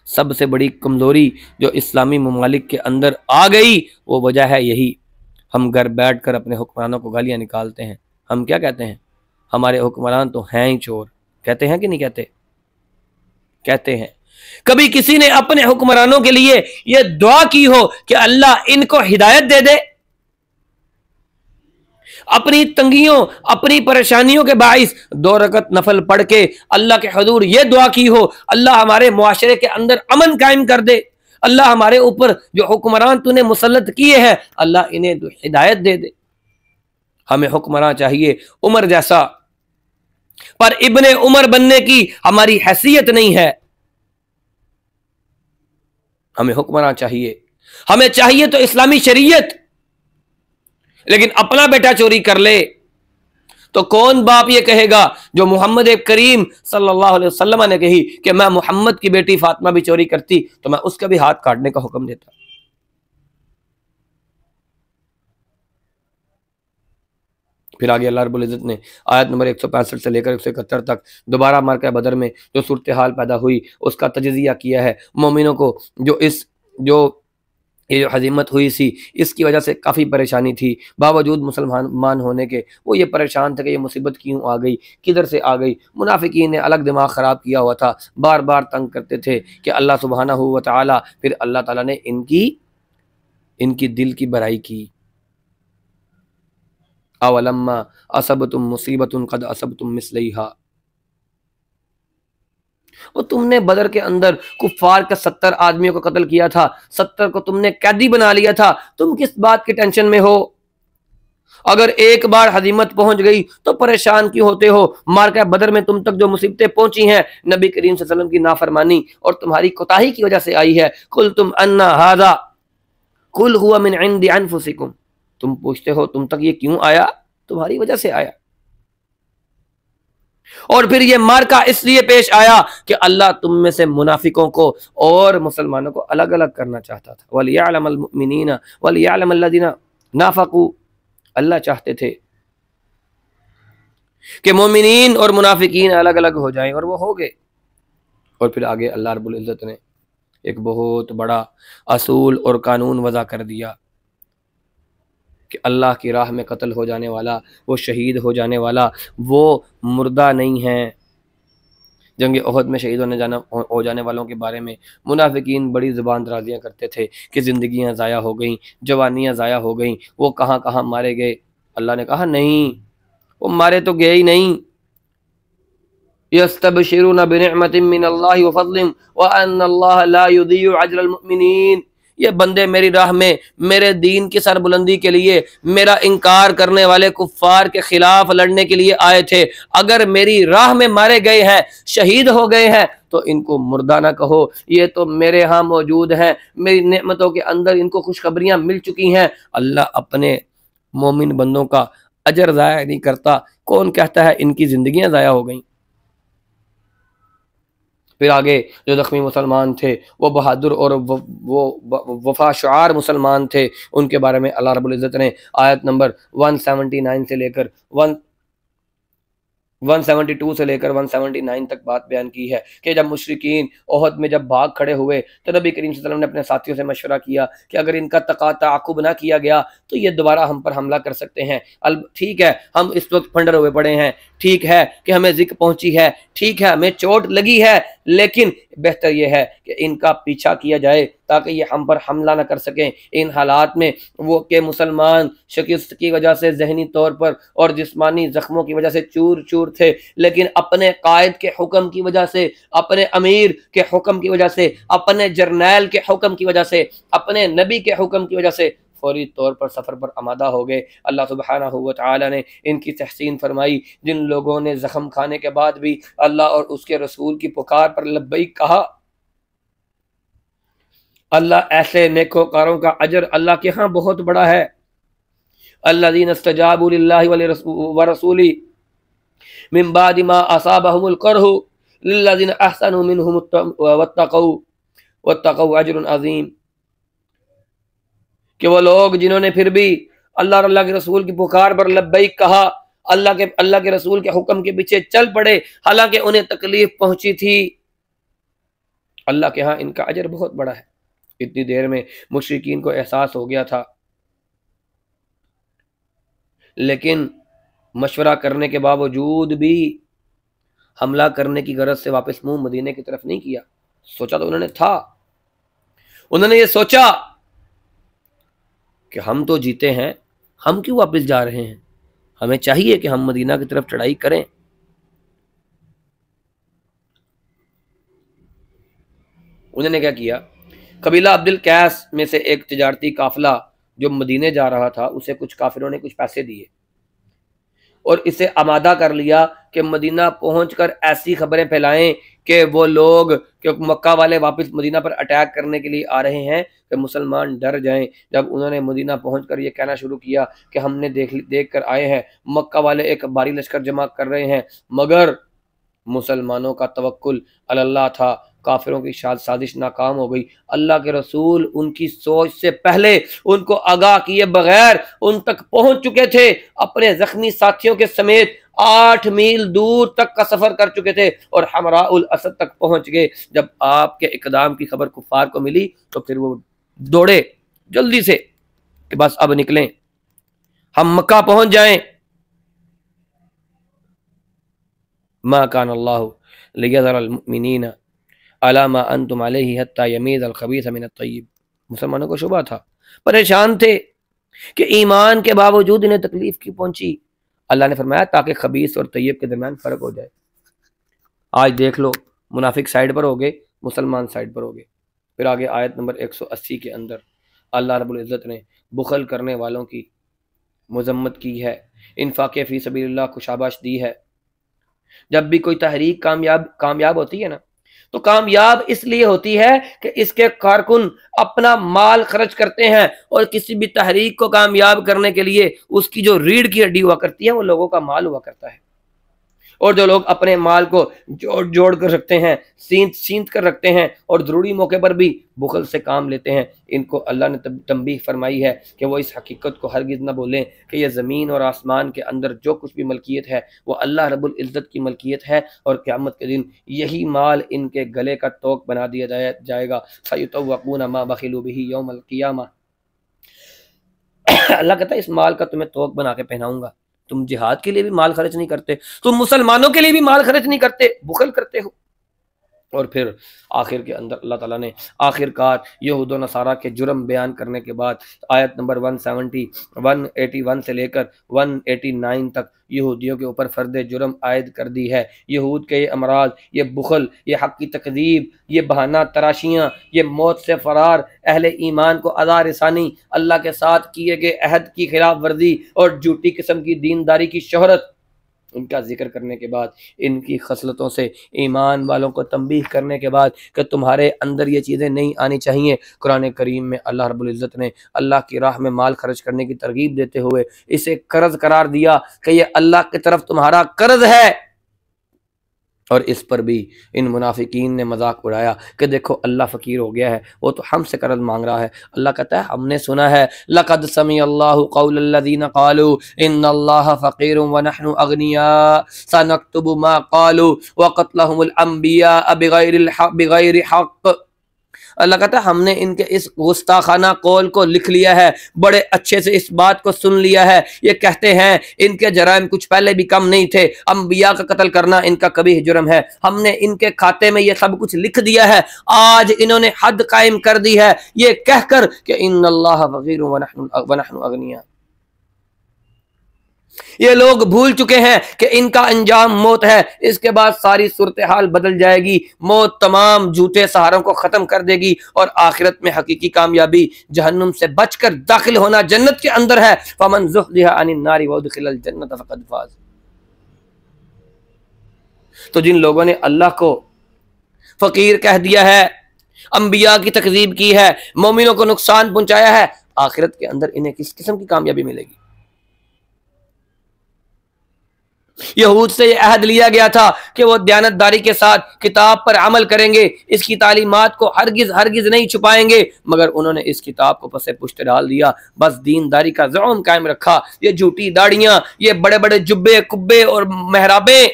B: سب سے بڑی کمزوری جو اسلامی ممالک کے اندر آ گئی، وہ وجہ ہے یہی، ہم گھر بیٹھ کر اپنے حکمرانوں کو گالیاں نکالتے ہیں۔ ہم کیا کہتے ہیں؟ ہمارے حکمران تو ہیں ہی چور، کہتے ہیں کہ نہیں کہتے؟ کہتے ہیں۔ کبھی کسی نے اپنے حکمرانوں کے لیے یہ دعا کی ہو کہ اللہ ان کو ہدایت دے دے؟ اپنی تنگیوں، اپنی پریشانیوں کے باعث 2 رکعت نفل پڑھ کے اللہ کے حضور یہ دعا کی ہو، اللہ ہمارے معاشرے کے اندر امن قائم کر دے، اللہ ہمارے اوپر جو حکمران تو نے مسلط کیے ہیں، اللہ انہیں ہدایت دے دے۔ ہمیں حکمران چاہیے عمر جیسا، پر ابن عمر بننے کی ہماری حیثیت نہیں ہے۔ ہمیں حکمران چاہیے، ہمیں چاہیے تو اسلامی شریعت، لیکن اپنا بیٹا چوری کر لے تو کون باپ یہ کہے گا جو محمد کریم صلی اللہ علیہ وسلم نے کہی کہ میں محمد کی بیٹی فاطمہ بھی چوری کرتی تو میں اس کا بھی ہاتھ کاٹنے کا حکم دیتا۔ پھر آگے اللہ رب العزت نے آیت نمبر 165 سے لے کر 171 تک دوبارہ معرکہ بدر میں جو صورتحال پیدا ہوئی اس کا تجزیہ کیا ہے۔ مومنوں کو جو ہزیمت ہوئی سی، اس کی وجہ سے کافی پریشانی تھی، باوجود مسلمان ہونے کے وہ یہ پریشان تھے کہ یہ مصیبت کیوں آ گئی، کدھر سے آ گئی۔ منافقین نے الگ دماغ خراب کیا ہوا تھا، بار بار تنگ کرتے تھے کہ اللہ سبحانہ و تعالی، پھر اللہ تعالیٰ نے ان کی دل کی بھرائی کی۔ اولما اصبتم مصیبت قد اصبتم مثلیہا، وہ تم نے بدر کے اندر کفار کے 70 آدمیوں کو قتل کیا تھا، 70 کو تم نے قیدی بنا لیا تھا، تم کس بات کی ٹینشن میں ہو؟ اگر ایک بار ہزیمت پہنچ گئی تو پریشان کیوں ہوتے ہو؟ مارکہ بدر میں تم تک جو مصیبتیں پہنچی ہیں نبی کریم صلی اللہ علیہ وسلم کی نافرمانی اور تمہاری کوتاہی کی وجہ سے آئی ہے۔ قلتم ان ھذا قل ہوا من عند انفسکم، تم پوچھتے ہو تم تک یہ کیوں آیا؟ تمہاری وجہ سے آیا۔ اور پھر یہ مارکہ اس لیے پیش آیا کہ اللہ تم میں سے منافقوں کو اور مسلمانوں کو الگ الگ کرنا چاہتا تھا۔ وَلِيَعْلَمَ الْمُؤْمِنِينَ وَلِيَعْلَمَ الَّذِينَ نَافَقُوا، اللہ چاہتے تھے کہ مومنین اور منافقین الگ الگ ہو جائیں، اور وہ ہو گئے۔ اور پھر آگے اللہ رب العزت نے ایک بہت بڑا اصول اور قانون وضع کر دیا کہ اللہ کی راہ میں قتل ہو جانے والا، وہ شہید ہو جانے والا، وہ مردہ نہیں ہے۔ جنگ احد میں شہید ہو جانے والوں کے بارے میں منافقین بڑی زبان درازیاں کرتے تھے کہ زندگیاں ضائع ہو گئیں، جوانیاں ضائع ہو گئیں، وہ کہاں کہاں مارے گئے۔ اللہ نے کہا نہیں، وہ مارے تو گئے ہی نہیں۔ یستبشرون بنعمت من اللہ وفضل وان اللہ لا یضیع اجر المؤمنین، یہ بندے میری راہ میں میرے دین کی سربلندی کے لیے، میرا انکار کرنے والے کفار کے خلاف لڑنے کے لیے آئے تھے۔ اگر میری راہ میں مارے گئے ہیں، شہید ہو گئے ہیں، تو ان کو مردہ نہ کہو، یہ تو میرے ہاں موجود ہیں، میری نعمتوں کے اندر ان کو خوشخبریاں مل چکی ہیں۔ اللہ اپنے مومن بندوں کا اجر ضائع نہیں کرتا۔ کون کہتا ہے ان کی زندگیاں ضائع ہو گئیں؟ پھر آگے جو زخمی مسلمان تھے، وہ بہادر اور وہ وفا شعار مسلمان تھے، ان کے بارے میں اللہ رب العزت نے آیت نمبر 179 سے لے کر 172 سے لے کر 179 تک بات بیان کی ہے کہ جب مشرکین احد میں جب بھاگ کھڑے ہوئے تو نبی کریم صلی اللہ علیہ وسلم نے اپنے ساتھیوں سے مشورہ کیا کہ اگر ان کا تعاقب نہ کیا گیا تو یہ دوبارہ ہم پر حملہ کر سکتے ہیں۔ ٹھیک ہے ہم اس وقت پھنڈر ہوئے پڑے ہیں، ٹھیک ہے کہ ہمیں ذک پہنچی ہے، ٹھیک ہے ہمیں چوٹ لگی ہے، لیکن بہتر یہ ہے کہ ان کا پیچھا کیا جائے تاکہ یہ ہم پر حملہ نہ کر سکیں۔ ان حالات میں وہ کہ مسلمان شکست کی وجہ سے ذہنی طور پر اور جسمانی زخموں کی وجہ سے چور چور تھے، لیکن اپنے قائد کے حکم کی وجہ سے، اپنے امیر کے حکم کی وجہ سے، اپنے جرنیل کے حکم کی وجہ سے، اپنے نبی کے حکم کی وجہ سے فوری طور پر سفر پر آمادہ ہو گئے۔ اللہ سبحانہ و تعالی نے ان کی تحسین فرمائی۔ جن لوگوں نے زخم کھانے کے بعد بھی اللہ اور اس کے رسول کی پکار پر لبیک کہا، اللہ ایسے نیکوکاروں کا اجر اللہ کے ہاں بہت بڑا ہے۔ الذین استجابوا للہ ورسولہ من بعد ما اصابهم القرح للذین احسنوا منهم واتقوا اجر عظیم، کہ وہ لوگ جنہوں نے پھر بھی اللہ اور اللہ کے رسول کی پکار پر لبیک کہا، اللہ کے رسول کے حکم کے پیچھے چل پڑے حالانکہ انہیں تکلیف پہنچی تھی، اللہ کے ہاں ان کا اجر بہت بڑا ہے۔ اتنی دیر میں مشرکین کو احساس ہو گیا تھا، لیکن مشورہ کرنے کے باوجود بھی حملہ کرنے کی غرض سے واپس منہ مدینے کی طرف نہیں کیا۔ سوچا تو انہوں نے تھا، انہوں نے یہ سوچا کہ ہم تو جیتے ہیں، ہم کیوں واپس جا رہے ہیں، ہمیں چاہیے کہ ہم مدینہ کی طرف چڑھائی کریں۔ انہوں نے کیا کیا؟ قبیلہ عبد القیس میں سے ایک تجارتی قافلہ جو مدینے جا رہا تھا، اسے کچھ کافروں نے کچھ پیسے دیے اور اسے آمادہ کر لیا کہ مدینہ پہنچ کر ایسی خبریں پھیلائیں کہ وہ لوگ کہ مکہ والے واپس مدینہ پر اٹیک کرنے کے لیے آ رہے ہیں کہ مسلمان ڈر جائیں۔ جب انہوں نے مدینہ پہنچ کر یہ کہنا شروع کیا کہ ہم نے دیکھ کر آئے ہیں مکہ والے ایک بھاری لشکر جمع کر رہے ہیں، مگر مسلمانوں کا توکل علی اللہ تھا، کافروں کی سازش ناکام ہو گئی۔ اللہ کے رسول ان کی سوچ سے پہلے ان کو آگاہ کیے بغیر ان تک پہنچ چکے تھے، اپنے زخمی ساتھیوں کے سمیت 8 میل دور تک کا سفر کر چکے تھے اور حمراء الاسد تک پہنچ گئے۔ جب آپ کے اقدام کی خبر کفار کو ملی تو پھر وہ دوڑے جلدی سے کہ بس اب نکلیں، ہم مکہ پہنچ جائیں۔ ما کان اللہ لیذر المؤمنین علی ما انتم علیہ حتی یمیز الخبیث من الطیب، مسلمانوں کو شبہ تھا، پریشان تھے کہ ایمان کے باوجود انہیں تکلیف کی پہنچی۔ اللہ نے فرمایا تاکہ خبیث اور طیب کے درمیان فرق ہو جائے۔ آج دیکھ لو منافق سائڈ پر ہو گئے، مسلمان سائڈ پر ہو گئے۔ پھر آگے آیت نمبر 180 کے اندر اللہ رب العزت نے بخل کرنے والوں کی مذمت کی ہے، انفاق فی سبیل اللہ کو شاباش دی ہے۔ جب بھی کوئی تحریک کامیاب ہوتی ہے نا، تو کامیاب اس لیے ہوتی ہے کہ اس کے کارکن اپنا مال خرچ کرتے ہیں، اور کسی بھی تحریک کو کامیاب کرنے کے لیے اس کی جو ریڑھ کی ہڈی ہوا کرتی ہے وہ لوگوں کا مال ہوا کرتا ہے۔ اور جو لوگ اپنے مال کو جوڑ کر رکھتے ہیں، سینت کر رکھتے ہیں، اور ضروری موقع پر بھی بخل سے کام لیتے ہیں، ان کو اللہ نے تنبیہ فرمائی ہے کہ وہ اس حقیقت کو ہرگز نہ بولیں کہ یہ زمین اور آسمان کے اندر جو کچھ بھی ملکیت ہے وہ اللہ رب العزت کی ملکیت ہے، اور قیامت کے دن یہی مال ان کے گلے کا توق بنا دیا جائے گا۔ سَيُطَوَّقُونَ مَا بَخِلُوا بِهِ يَوْمَ الْقِيَامَةِ۔ اللہ کہتا ہے اس مال کا تمہیں توق بنا کے پہناؤں گا۔ تم جہاد کے لیے بھی مال خرچ نہیں کرتے، تم مسلمانوں کے لیے بھی مال خرچ نہیں کرتے، بخل کرتے ہو۔ اور پھر آخر کے اندر اللہ تعالیٰ نے آخر کار یہود و نصارہ کے جرم بیان کرنے کے بعد آیت نمبر 181 سے لے کر 189 تک یہودیوں کے اوپر فرد جرم عائد کر دی ہے۔ یہود کے یہ امراض، یہ بخل، یہ حق کی تکذیب، یہ بہانہ تراشیاں، یہ موت سے فرار، اہل ایمان کو اذى رسانی، اللہ کے ساتھ کیے گئے عہد کی خلاف ورزی اور جھوٹی قسم کی دینداری کی شہرت، ان کا ذکر کرنے کے بعد، ان کی خصلتوں سے ایمان والوں کو تنبیہ کرنے کے بعد کہ تمہارے اندر یہ چیزیں نہیں آنی چاہیے، قرآن کریم میں اللہ رب العزت نے اللہ کی راہ میں مال خرچ کرنے کی ترغیب دیتے ہوئے اسے قرض قرار دیا کہ یہ اللہ کی طرف تمہارا قرض ہے۔ اور اس پر بھی ان منافقین نے مذاق اڑایا کہ دیکھو اللہ فقیر ہو گیا ہے، وہ تو ہم سے قرض مانگ رہا ہے۔ اللہ کہتا ہے ہم نے سنا ہے، لَقَدْ سَمِعَ اللَّهُ قَوْلَ الَّذِينَ قَالُوا إِنَّ اللَّهَ فَقِيرٌ وَنَحْنُ أَغْنِيَاءُ سَنَكْتُبُ مَا قَالُوا وَقَتْلَهُمُ الْأَنْبِيَاءَ بِغَيْرِ حَقٍّ۔ اللہ کہتا ہے ہم نے ان کے اس گستاخانہ قول کو لکھ لیا ہے، بڑے اچھے سے اس بات کو سن لیا ہے۔ یہ کہتے ہیں ان کے جرائم کچھ پہلے بھی کم نہیں تھے، انبیاء کا قتل کرنا ان کا کبیح جرم ہے، ہم نے ان کے کھاتے میں یہ سب کچھ لکھ دیا ہے۔ آج انہوں نے حد قائم کر دی ہے یہ کہہ کر کہ ان اللہ فقیر ونحن اغنیاء۔ یہ لوگ بھول چکے ہیں کہ ان کا انجام موت ہے، اس کے بعد ساری صورتحال بدل جائے گی، موت تمام جھوٹے سہاروں کو ختم کر دے گی، اور آخرت میں حقیقی کامیابی جہنم سے بچ کر داخل ہونا جنت کے اندر ہے۔ فمن زحزح عن النار وادخل الجنۃ فقد فاز۔ تو جن لوگوں نے اللہ کو فقیر کہہ دیا ہے، انبیاء کی تکذیب کی ہے، مومنوں کو نقصان پہنچایا ہے، آخرت کے اندر انہیں کس قسم کی کامیابی ملے گی؟ یہود سے یہ عہد لیا گیا تھا کہ وہ دیانتداری کے ساتھ کتاب پر عمل کریں گے، اس کی تعلیمات کو ہرگز نہیں چھپائیں گے، مگر انہوں نے اس کتاب کو پس پشت ڈال دیا، بس دینداری کا زعم قائم رکھا۔ یہ جھوٹی داڑیاں، یہ بڑے بڑے جبے کبے اور محرابیں،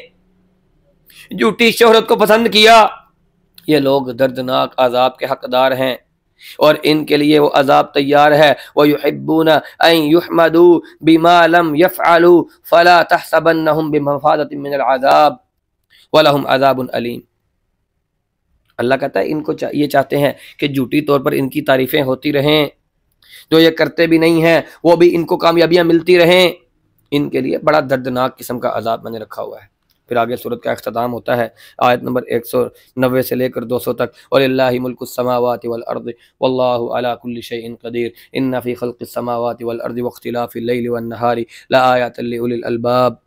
B: جھوٹی شہرت کو پسند کیا۔ یہ لوگ دردناک عذاب کے حقدار ہیں، اور ان کے لیے وہ عذاب تیار ہے۔ وَيُحِبُّونَ أَن يُحْمَدُوا بِمَا لَمْ يَفْعَلُوا فَلَا تَحْسَبَنَّهُمْ بِمَفَازَةٍ مِّنَ الْعَذَابِ وَلَهُمْ عَذَابٌ أَلِيمٌ۔ اللہ کہتا ہے ان کو یہ چاہتے ہیں کہ جھوٹی طور پر ان کی تعریفیں ہوتی رہیں، جو یہ کرتے بھی نہیں ہیں وہ بھی ان کو کامیابیاں ملتی رہیں، ان کے لیے بڑا دردناک قسم کا عذاب میں نے رکھا ہوا ہے۔ پھر آگے صورت کا اختتام ہوتا ہے آیت نمبر 190 سے لے کر 200 تک، وَلِلَّهِ مُلْكُ السَّمَاوَاتِ وَالْأَرْضِ وَاللَّهُ عَلَى كُلِّ شَيْءٍ قَدِيرٌ إِنَّ فِي خَلْقِ السَّمَاوَاتِ وَالْأَرْضِ وَاخْتِلَافِ اللَّيْلِ وَالنَّهَارِ لَآيَاتٍ لِأُولِي الْأَلْبَابِ۔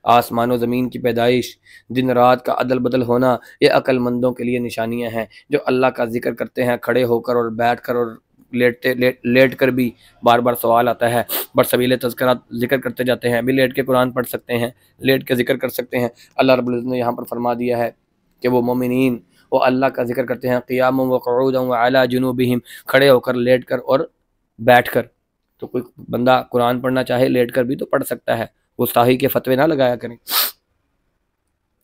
B: آسمان و زمین کی پیدائش، دن رات کا عدل بدل ہونا، یہ عقل مندوں کے لیے نشانیاں ہیں، جو اللہ کا ذکر کرتے ہیں کھڑے ہو کر اور بیٹھ کر اور لیٹ کر بھی۔ بار بار سوال آتا ہے، برسبیل تذکرات ذکر کرتے جاتے ہیں، بھی لیٹ کے قرآن پڑھ سکتے ہیں، لیٹ کے ذکر کر سکتے ہیں۔ اللہ رب العزت نے یہاں پر فرما دیا ہے کہ وہ مومنین وہ اللہ کا ذکر کرتے ہیں قیاما وقعودا وعلی جنوبہم، کھڑے ہو کر، لیٹ کر اور بیٹھ کر۔ تو کوئی بندہ قرآن پڑھنا چاہے لیٹ کر بھی تو پڑھ سکتا ہے، گستاخی کے فتوے نہ لگایا کریں۔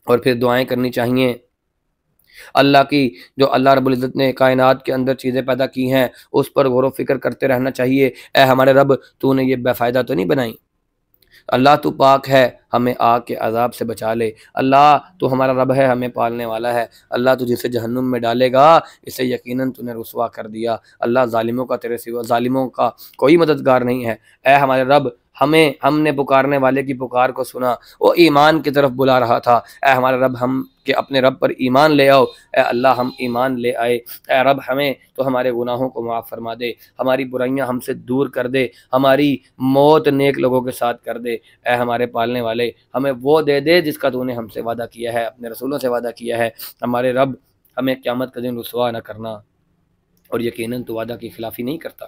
B: اور پھر دعائیں کرنی چاہیے اللہ کی، جو اللہ رب العزت نے کائنات کے اندر چیزیں پیدا کی ہیں اس پر غور و فکر کرتے رہنا چاہیے۔ اے ہمارے رب، تو نے یہ بے فائدہ تو نہیں بنائی، اللہ تو پاک ہے، ہمیں آگ کے عذاب سے بچا لے، اللہ تو ہمارا رب ہے، ہمیں پالنے والا ہے، اللہ تو جسے جہنم میں ڈالے گا اسے یقیناً تو نے رسوا کر دیا، اللہ ظالموں کا تیرے سوا ظالموں کا کوئی مددگار نہیں ہے۔ اے ہمارے رب، ہم نے پکارنے والے کی پکار کو سنا، وہ ایمان کی طرف بلا رہا تھا۔ اے ہمارے رب، ہم کہ اپنے رب پر ایمان لے آؤ۔ اے اللہ ہم ایمان لے آئے۔ اے رب ہمیں تو ہمارے گناہوں کو معاف فرما دے، ہماری برائیاں ہم سے دور کر دے، ہماری موت نیک لوگوں کے ساتھ کر دے۔ اے ہمارے پالنے والے، ہمیں وہ دے دے جس کا تو نے ہم سے وعدہ کیا ہے، اپنے رسولوں سے وعدہ کیا ہے۔ ہمارے رب ہمیں قیامت کا دن رسوا نہ کرنا، اور یقیناً تو وعدہ کی خلافی نہیں کرتا۔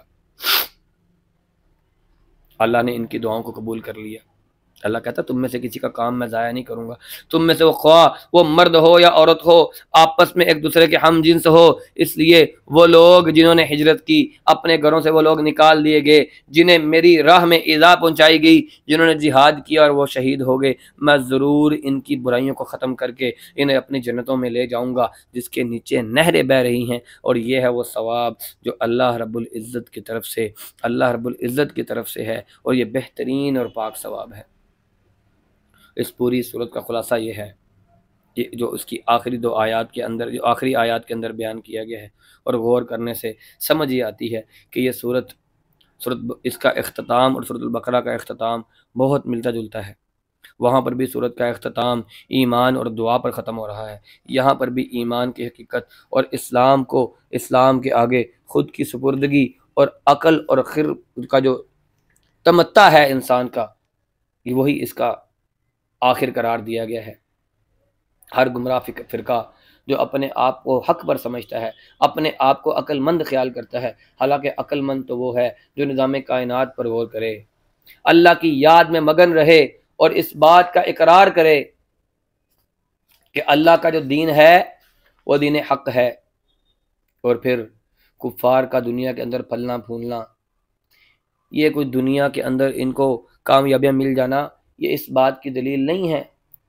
B: اللہ نے ان کی دعاؤں کو قبول کر لیا۔ اللہ کہتا تم میں سے کسی کا کام میں ضائع نہیں کروں گا، تم میں سے وہ خواہ وہ مرد ہو یا عورت ہو، آپس میں ایک دوسرے کے ہم جنس ہو۔ اس لیے وہ لوگ جنہوں نے ہجرت کی، اپنے گھروں سے وہ لوگ نکال دیے گئے جنہیں میری راہ میں ایذا پہنچائی گئی، جنہوں نے جہاد کیا اور وہ شہید ہو گئے، میں ضرور ان کی برائیوں کو ختم کر کے انہیں اپنی جنتوں میں لے جاؤں گا جس کے نیچے نہریں بہہ رہی ہیں، اور یہ ہے وہ ثواب جو اللہ رب العزت کی طرف سے ہے، اور یہ بہترین اور پاک ثواب ہے۔ اس پوری صورت کا خلاصہ یہ ہے، یہ جو اس کی آخری آیات کے اندر بیان کیا گیا ہے، اور غور کرنے سے سمجھ یہ آتی ہے کہ یہ صورت اس کا اختتام اور سورۃ البقرہ کا اختتام بہت ملتا جلتا ہے۔ وہاں پر بھی صورت کا اختتام ایمان اور دعا پر ختم ہو رہا ہے، یہاں پر بھی ایمان کی حقیقت اور اسلام کے آگے خود کی سپردگی اور عقل اور خیر کا جو تمتع ہے انسان کا، وہی اس کا آخر قرار دیا گیا ہے۔ ہر گمراہ فرقہ جو اپنے آپ کو حق پر سمجھتا ہے، اپنے آپ کو عقل مند خیال کرتا ہے، حالانکہ عقل مند تو وہ ہے جو نظام کائنات پر غور کرے، اللہ کی یاد میں مگن رہے اور اس بات کا اقرار کرے کہ اللہ کا جو دین ہے وہ دین حق ہے، اور پھر کفار کا دنیا کے اندر پھلنا پھولنا، یہ کوئی دنیا کے اندر ان کو کامیابیاں مل جانا، یہ اس بات کی دلیل نہیں ہے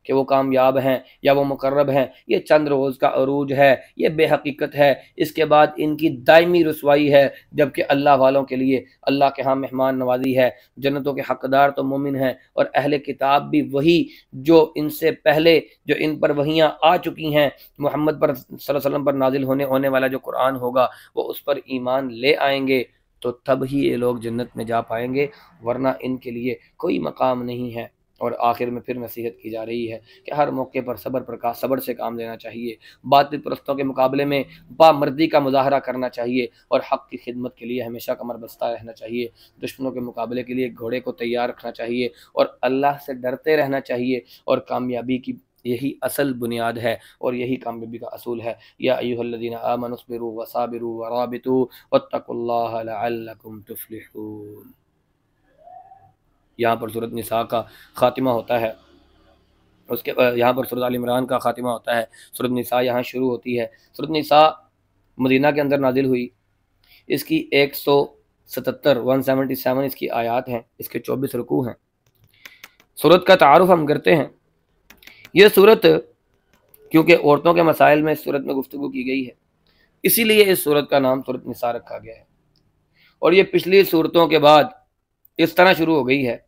B: کہ وہ کامیاب ہیں یا وہ مقرب ہیں، یہ چند روز کا عروج ہے، یہ بے حقیقت ہے، اس کے بعد ان کی دائمی رسوائی ہے، جبکہ اللہ والوں کے لیے اللہ کے ہاں مہمان نوازی ہے۔ جنتوں کے حقدار تو مومن ہیں، اور اہل کتاب بھی وہی جو ان سے پہلے جو ان پر وحیاں آ چکی ہیں، محمد پر صلی اللہ علیہ وسلم پر نازل ہونے والا جو قرآن ہوگا وہ اس پر ایمان لے آئیں گے، تو تب ہی یہ لوگ جنت میں جا پائیں گے، ورنہ ان کے لیے کوئی مقام نہیں ہے۔ اور آخر میں پھر نصیحت کی جا رہی ہے کہ ہر موقع پر صبر سے کام لینا چاہیے، باطل پرستوں کے مقابلے میں بامردی کا مظاہرہ کرنا چاہیے، اور حق کی خدمت کے لیے ہمیشہ کمر بستہ رہنا چاہیے، دشمنوں کے مقابلے کے لیے گھوڑے کو تیار رکھنا چاہیے، اور اللہ سے ڈرتے رہنا چاہیے، اور کامیابی کی یہی اصل بنیاد ہے اور یہی کامیابی کا اصول ہے۔ یا ایھا الذین آمنوا اصبروا وصابروا ورابطوا واتقوا اللہ لعلکم تفلحون۔ یہاں پر سورۃ نساء کا خاتمہ ہوتا ہے، اس کے یہاں پر سورۃ آل عمران کا خاتمہ ہوتا ہے، سورۃ نساء یہاں شروع ہوتی ہے۔ سورۃ نساء مدینہ کے اندر نازل ہوئی، اس کی 177 اس کی آیات ہیں، اس کے 24 رکوع ہیں۔ سورت کا تعارف ہم کرتے ہیں۔ یہ سورت کیونکہ عورتوں کے مسائل میں اس سورت میں گفتگو کی گئی ہے، اسی لیے اس سورت کا نام سورۃ نساء رکھا گیا ہے، اور یہ پچھلی صورتوں کے بعد اس طرح شروع ہو گئی ہے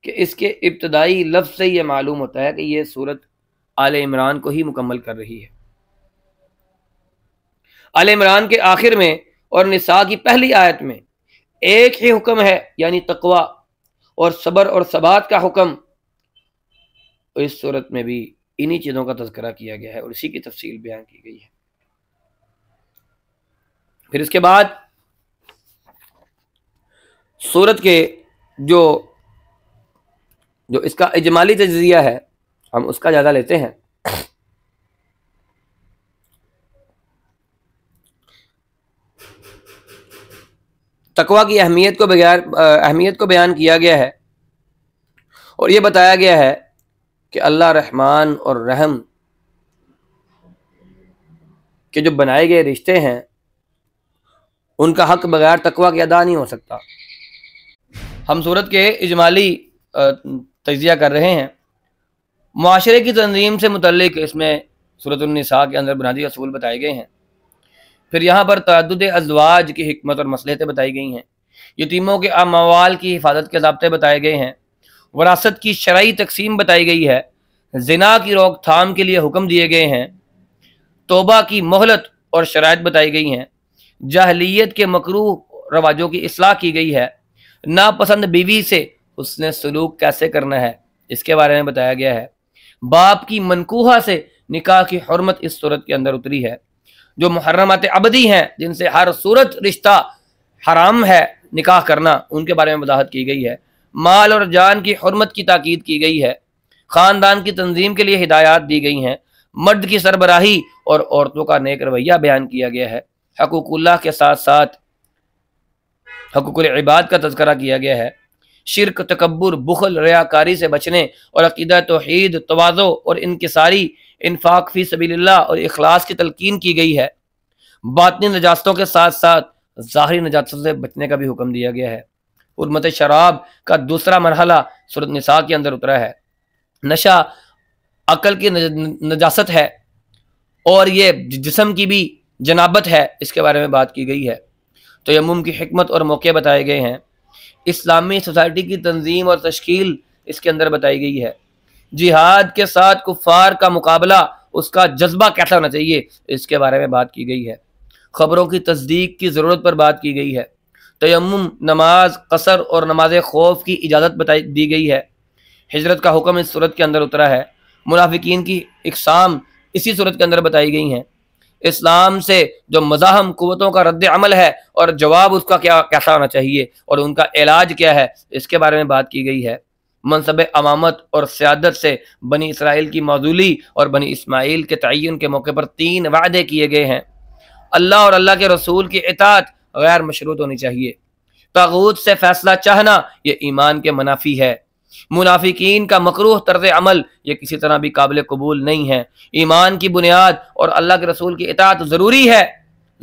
B: کہ اس کے ابتدائی لفظ سے یہ معلوم ہوتا ہے کہ یہ سورت آل عمران کو ہی مکمل کر رہی ہے۔ آل عمران کے آخر میں اور نساء کی پہلی آیت میں ایک ہی حکم ہے، یعنی تقوی اور صبر اور ثبات کا حکم۔ اس صورت میں بھی انہی چیزوں کا تذکرہ کیا گیا ہے اور اسی کی تفصیل بیان کی گئی ہے۔ پھر اس کے بعد سورت کے جو اس کا اجمالی تجزیہ ہے، ہم اس کا جائزہ لیتے ہیں۔ تقویٰ کی اہمیت کو بیان کیا گیا ہے، اور یہ بتایا گیا ہے کہ اللہ رحمان اور رحم کے جو بنائے گئے رشتے ہیں ان کا حق بغیر تقویٰ کے ادا نہیں ہو سکتا۔ ہم سورت کے اجمالی تجزیہ کر رہے ہیں۔ معاشرے کی تنظیم سے متعلق اس میں سورۃ النساء کے اندر بنیادی اصول بتائے گئے ہیں۔ پھر یہاں پر تعدد ازواج کی حکمت اور مصلحتیں بتائی گئی ہیں، یتیموں کے اموال کی حفاظت کے ضابطے بتائے گئے ہیں، وراثت کی شرعی تقسیم بتائی گئی ہے، زنا کی روک تھام کے لیے حکم دیے گئے ہیں، توبہ کی مہلت اور شرائط بتائی گئی ہیں، جاہلیت کے مکروہ رواجوں کی اصلاح کی گئی ہے، ناپسند بیوی سے اس نے سلوک کیسے کرنا ہے اس کے بارے میں بتایا گیا ہے۔ باپ کی منکوحہ سے نکاح کی حرمت اس صورت کے اندر اتری ہے۔ جو محرمات ابدی ہیں جن سے ہر صورت رشتہ حرام ہے نکاح کرنا، ان کے بارے میں وضاحت کی گئی ہے۔ مال اور جان کی حرمت کی تاکید کی گئی ہے۔ خاندان کی تنظیم کے لیے ہدایات دی گئی ہیں۔ مرد کی سربراہی اور عورتوں کا نیک رویہ بیان کیا گیا ہے۔ حقوق اللہ کے ساتھ ساتھ حقوق العباد کا تذکرہ کیا گیا ہے۔ شرک، تکبر، بخل، ریاکاری سے بچنے اور عقیدہ توحید، تواضع اور انکساری، انفاق فی سبیل اللہ اور اخلاص کی تلقین کی گئی ہے۔ باطنی نجاستوں کے ساتھ ساتھ ظاہری نجاستوں سے بچنے کا بھی حکم دیا گیا ہے۔ حرمت شراب کا دوسرا مرحلہ سورۃ نساء کے اندر اترا ہے۔ نشہ عقل کی نجاست ہے اور یہ جسم کی بھی جنابت ہے، اس کے بارے میں بات کی گئی ہے۔ تیمم کی حکمت اور موقع بتائے گئے ہیں۔ اسلامی سوسائٹی کی تنظیم اور تشکیل اس کے اندر بتائی گئی ہے۔ جہاد کے ساتھ کفار کا مقابلہ، اس کا جذبہ کیسا ہونا چاہیے، اس کے بارے میں بات کی گئی ہے۔ خبروں کی تصدیق کی ضرورت پر بات کی گئی ہے۔ تیمم، نماز قصر اور نماز خوف کی اجازت دی گئی ہے۔ ہجرت کا حکم اس صورت کے اندر اترا ہے۔ منافقین کی اقسام اسی صورت کے اندر بتائی گئی ہیں۔ اسلام سے جو مزاحم قوتوں کا رد عمل ہے اور جواب اس کا کیسا ہونا چاہیے اور ان کا علاج کیا ہے، اس کے بارے میں بات کی گئی ہے۔ منصب امامت اور سیادت سے بنی اسرائیل کی معزولی اور بنی اسماعیل کے تعین کے موقع پر 3 وعدے کیے گئے ہیں۔ اللہ اور اللہ کے رسول کی اطاعت غیر مشروط ہونی چاہیے۔ طاغوت سے فیصلہ چاہنا یہ ایمان کے منافی ہے۔ منافقین کا مکروہ طرز عمل یہ کسی طرح بھی قابل قبول نہیں ہے۔ ایمان کی بنیاد اور اللہ کے رسول کی اطاعت ضروری ہے،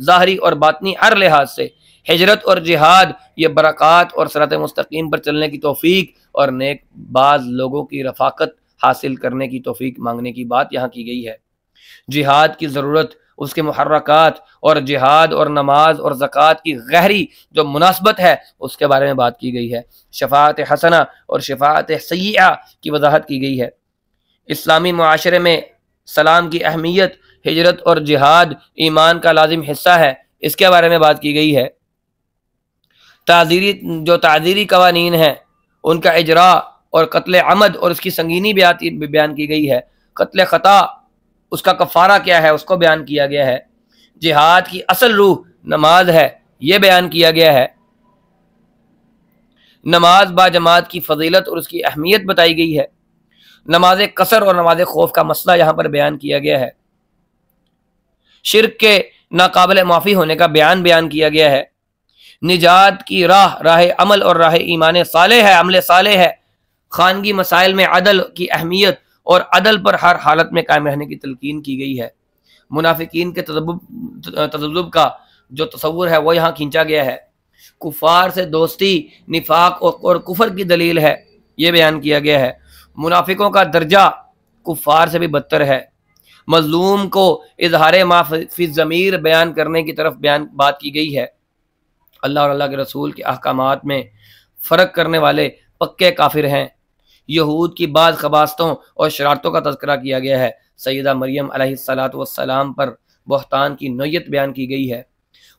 B: ظاہری اور باطنی ہر لحاظ سے۔ ہجرت اور جہاد یہ برکات اور صراط مستقیم پر چلنے کی توفیق اور نیک باز لوگوں کی رفاقت حاصل کرنے کی توفیق مانگنے کی بات یہاں کی گئی ہے۔ جہاد کی ضرورت، اس کے محرکات اور جہاد اور نماز اور زکوٰۃ کی گہری جو مناسبت ہے اس کے بارے میں بات کی گئی ہے۔ شفاعت حسنہ اور شفاعت سیئہ کی وضاحت کی گئی ہے۔ اسلامی معاشرے میں سلام کی اہمیت، ہجرت اور جہاد ایمان کا لازم حصہ ہے، اس کے بارے میں بات کی گئی ہے۔ تعزیری قوانین ہیں ان کا اجراء اور قتل عمد اور اس کی سنگینی بیان کی گئی ہے۔ قتل خطا اس کا کفارہ کیا ہے اس کو بیان کیا گیا ہے۔ جہاد کی اصل روح نماز ہے، یہ بیان کیا گیا ہے۔ نماز با جماعت کی فضیلت اور اس کی اہمیت بتائی گئی ہے۔ نماز قصر اور نماز خوف کا مسئلہ یہاں پر بیان کیا گیا ہے۔ شرک کے ناقابل معافی ہونے کا بیان کیا گیا ہے۔ نجات کی راہ عمل اور راہ ایمان صالح ہے، عمل صالح ہے۔ خانگی مسائل میں عدل کی اہمیت اور عدل پر ہر حالت میں قائم رہنے کی تلقین کی گئی ہے۔ منافقین کے تذبذب کا جو تصور ہے وہ یہاں کھینچا گیا ہے۔ کفار سے دوستی نفاق اور کفر کی دلیل ہے، یہ بیان کیا گیا ہے۔ منافقوں کا درجہ کفار سے بھی بدتر ہے۔ مظلوم کو اظہار ما فی الضمیر بیان کرنے کی طرف بات کی گئی ہے۔ اللہ اور اللہ کے رسول کے احکامات میں فرق کرنے والے پکے کافر ہیں۔ یہود کی بعض خباثتوں اور شرارتوں کا تذکرہ کیا گیا ہے۔ سیدہ مریم علیہ السلام پر بہتان کی نوعیت بیان کی گئی ہے۔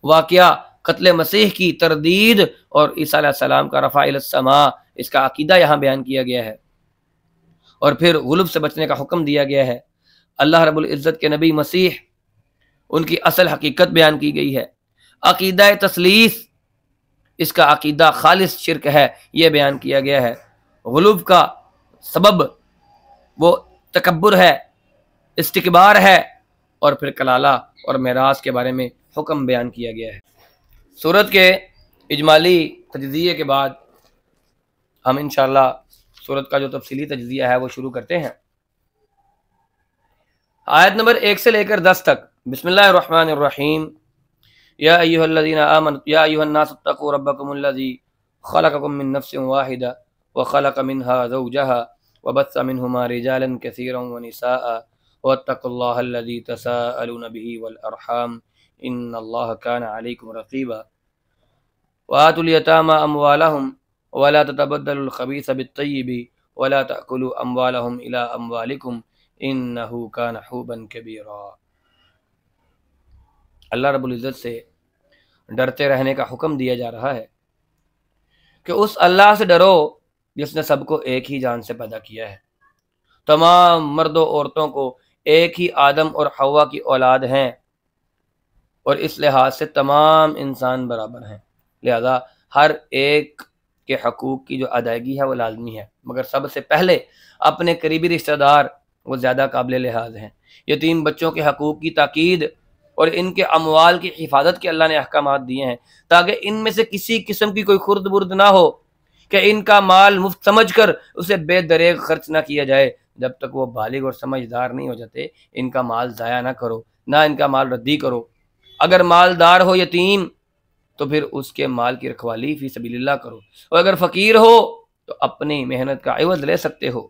B: واقعہ قتل مسیح کی تردید اور عیسیٰ علیہ السلام کا رفع الی السماء، اس کا عقیدہ یہاں بیان کیا گیا ہے۔ اور پھر غلب سے بچنے کا حکم دیا گیا ہے۔ اللہ رب العزت کے نبی مسیح، ان کی اصل حقیقت بیان کی گئی ہے۔ عقیدہ تثلیث، اس کا عقیدہ خالص شرک ہے، یہ بیان کیا گیا ہے۔ غلب کا سبب وہ تکبر ہے، استکبار ہے، اور پھر کلالہ اور میراث کے بارے میں حکم بیان کیا گیا ہے۔ سورت کے اجمالی تجزیے کے بعد ہم انشاءاللہ سورت کا جو تفصیلی تجزیہ ہے وہ شروع کرتے ہیں۔ آیت نمبر 1 سے لے کر 10 تک۔ بسم اللہ الرحمن الرحیم۔ یا ایھا الذین آمنوا یا ایھا الناس اتقوا ربکم الذی خلقکم من نفس واحدہ وخلق منها زوجها وبث منهما رجالا كثيرا ونساء واتقوا الله الذي تساءلون به والارحام ان الله كان عليكم رقيبا وآتوا اليتامى اموالهم ولا تتبدلوا الخبيث بالطيب ولا تأكلوا اموالهم الى اموالكم انه كان حوبا كبيرا۔ اللہ رب العزت سے ڈرتے رہنے کا حکم دیا جا رہا ہے کہ اس اللہ سے ڈرو جس نے سب کو ایک ہی جان سے پیدا کیا ہے۔ تمام مرد و عورتوں کو ایک ہی آدم اور حوا کی اولاد ہیں، اور اس لحاظ سے تمام انسان برابر ہیں، لہذا ہر ایک کے حقوق کی جو ادائیگی ہے وہ لازمی ہے، مگر سب سے پہلے اپنے قریبی رشتہ دار وہ زیادہ قابل لحاظ ہیں۔ یتیم بچوں کے حقوق کی تاکید اور ان کے اموال کی حفاظت کے اللہ نے احکامات دیے ہیں تاکہ ان میں سے کسی قسم کی کوئی خرد برد نہ ہو کہ ان کا مال مفت سمجھ کر اسے بے دریغ خرچ نہ کیا جائے۔ جب تک وہ بالغ اور سمجھدار نہیں ہو جاتے ان کا مال ضائع نہ کرو، نہ ان کا مال ردی کرو۔ اگر مالدار ہو یتیم تو پھر اس کے مال کی رکھوالی فی سبیل اللہ کرو، اور اگر فقیر ہو تو اپنی محنت کا عوض لے سکتے ہو،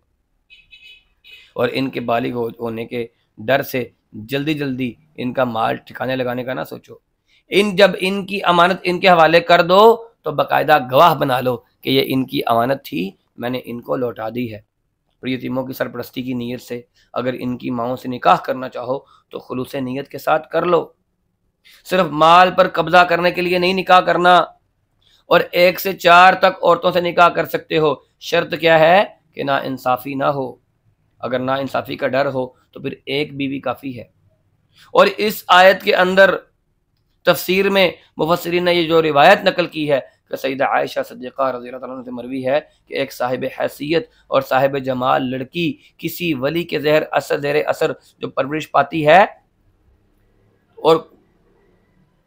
B: اور ان کے بالغ ہونے کے ڈر سے جلدی ان کا مال ٹھکانے لگانے کا نہ سوچو۔ جب ان کی امانت ان کے حوالے کر دو تو باقاعدہ گواہ بنا لو کہ یہ ان کی امانت تھی، میں نے ان کو لوٹا دی ہے۔ اور یتیموں کی سرپرستی کی نیت سے اگر ان کی ماؤں سے نکاح کرنا چاہو تو خلوص نیت کے ساتھ کر لو، صرف مال پر قبضہ کرنے کے لیے نہیں نکاح کرنا۔ اور 1 سے 4 تک عورتوں سے نکاح کر سکتے ہو، شرط کیا ہے کہ نا انصافی نہ ہو۔ اگر نا انصافی کا ڈر ہو تو پھر 1 بیوی کافی ہے۔ اور اس آیت کے اندر تفسیر میں مفسرین نے یہ جو روایت نقل کی ہے کہ سیدہ عائشہ صدیقہ رضی اللہ تعالیٰ عنہ سے مروی ہے کہ ایک صاحب حیثیت اور صاحب جمال لڑکی کسی ولی کے زیر اثر جو پرورش پاتی ہے اور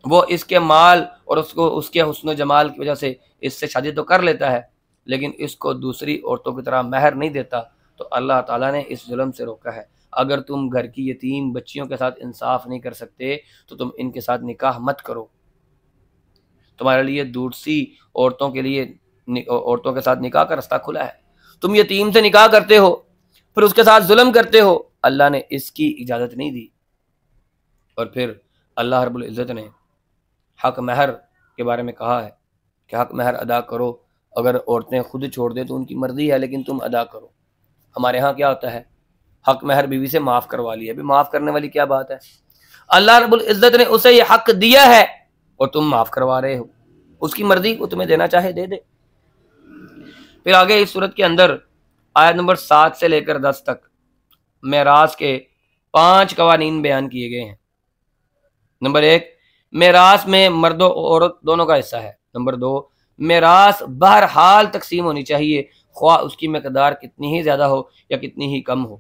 B: وہ اس کے مال اور اس کے حسن و جمال کی وجہ سے اس سے شادی تو کر لیتا ہے، لیکن اس کو دوسری عورتوں کی طرح مہر نہیں دیتا، تو اللہ تعالیٰ نے اس ظلم سے روکا ہے۔ اگر تم گھر کی یتیم بچیوں کے ساتھ انصاف نہیں کر سکتے تو تم ان کے ساتھ نکاح مت کرو۔ تمہارے لیے دوسری عورتوں کے ساتھ نکاح کا رستہ کھلا ہے۔ تم یتیم سے نکاح کرتے ہو پھر اس کے ساتھ ظلم کرتے ہو، اللہ نے اس کی اجازت نہیں دی۔ اور پھر اللہ رب العزت نے حق مہر کے بارے میں کہا ہے کہ حق مہر ادا کرو، اگر عورتیں خود چھوڑ دیں تو ان کی مرضی ہے، لیکن تم ادا کرو۔ ہمارے ہاں کیا ہوتا ہے، حق مہر بیوی سے معاف کروا لیا، بھی معاف کرنے والی کیا بات ہے؟ اللہ رب العزت نے اسے یہ حق دیا ہے اور تم معاف کروا رہے ہو، اس کی مرضی کو تمہیں دینا چاہے دے دے۔ پھر آگے اس صورت کے اندر آیت نمبر 7 سے لے کر 10 تک میراث کے 5 قوانین بیان کیے گئے ہیں۔ نمبر 1، میراث میں مرد و عورت دونوں کا حصہ ہے۔ نمبر 2، میراث بہرحال تقسیم ہونی چاہیے، خواہ اس کی مقدار کتنی ہی زیادہ ہو یا کتنی ہی کم ہو۔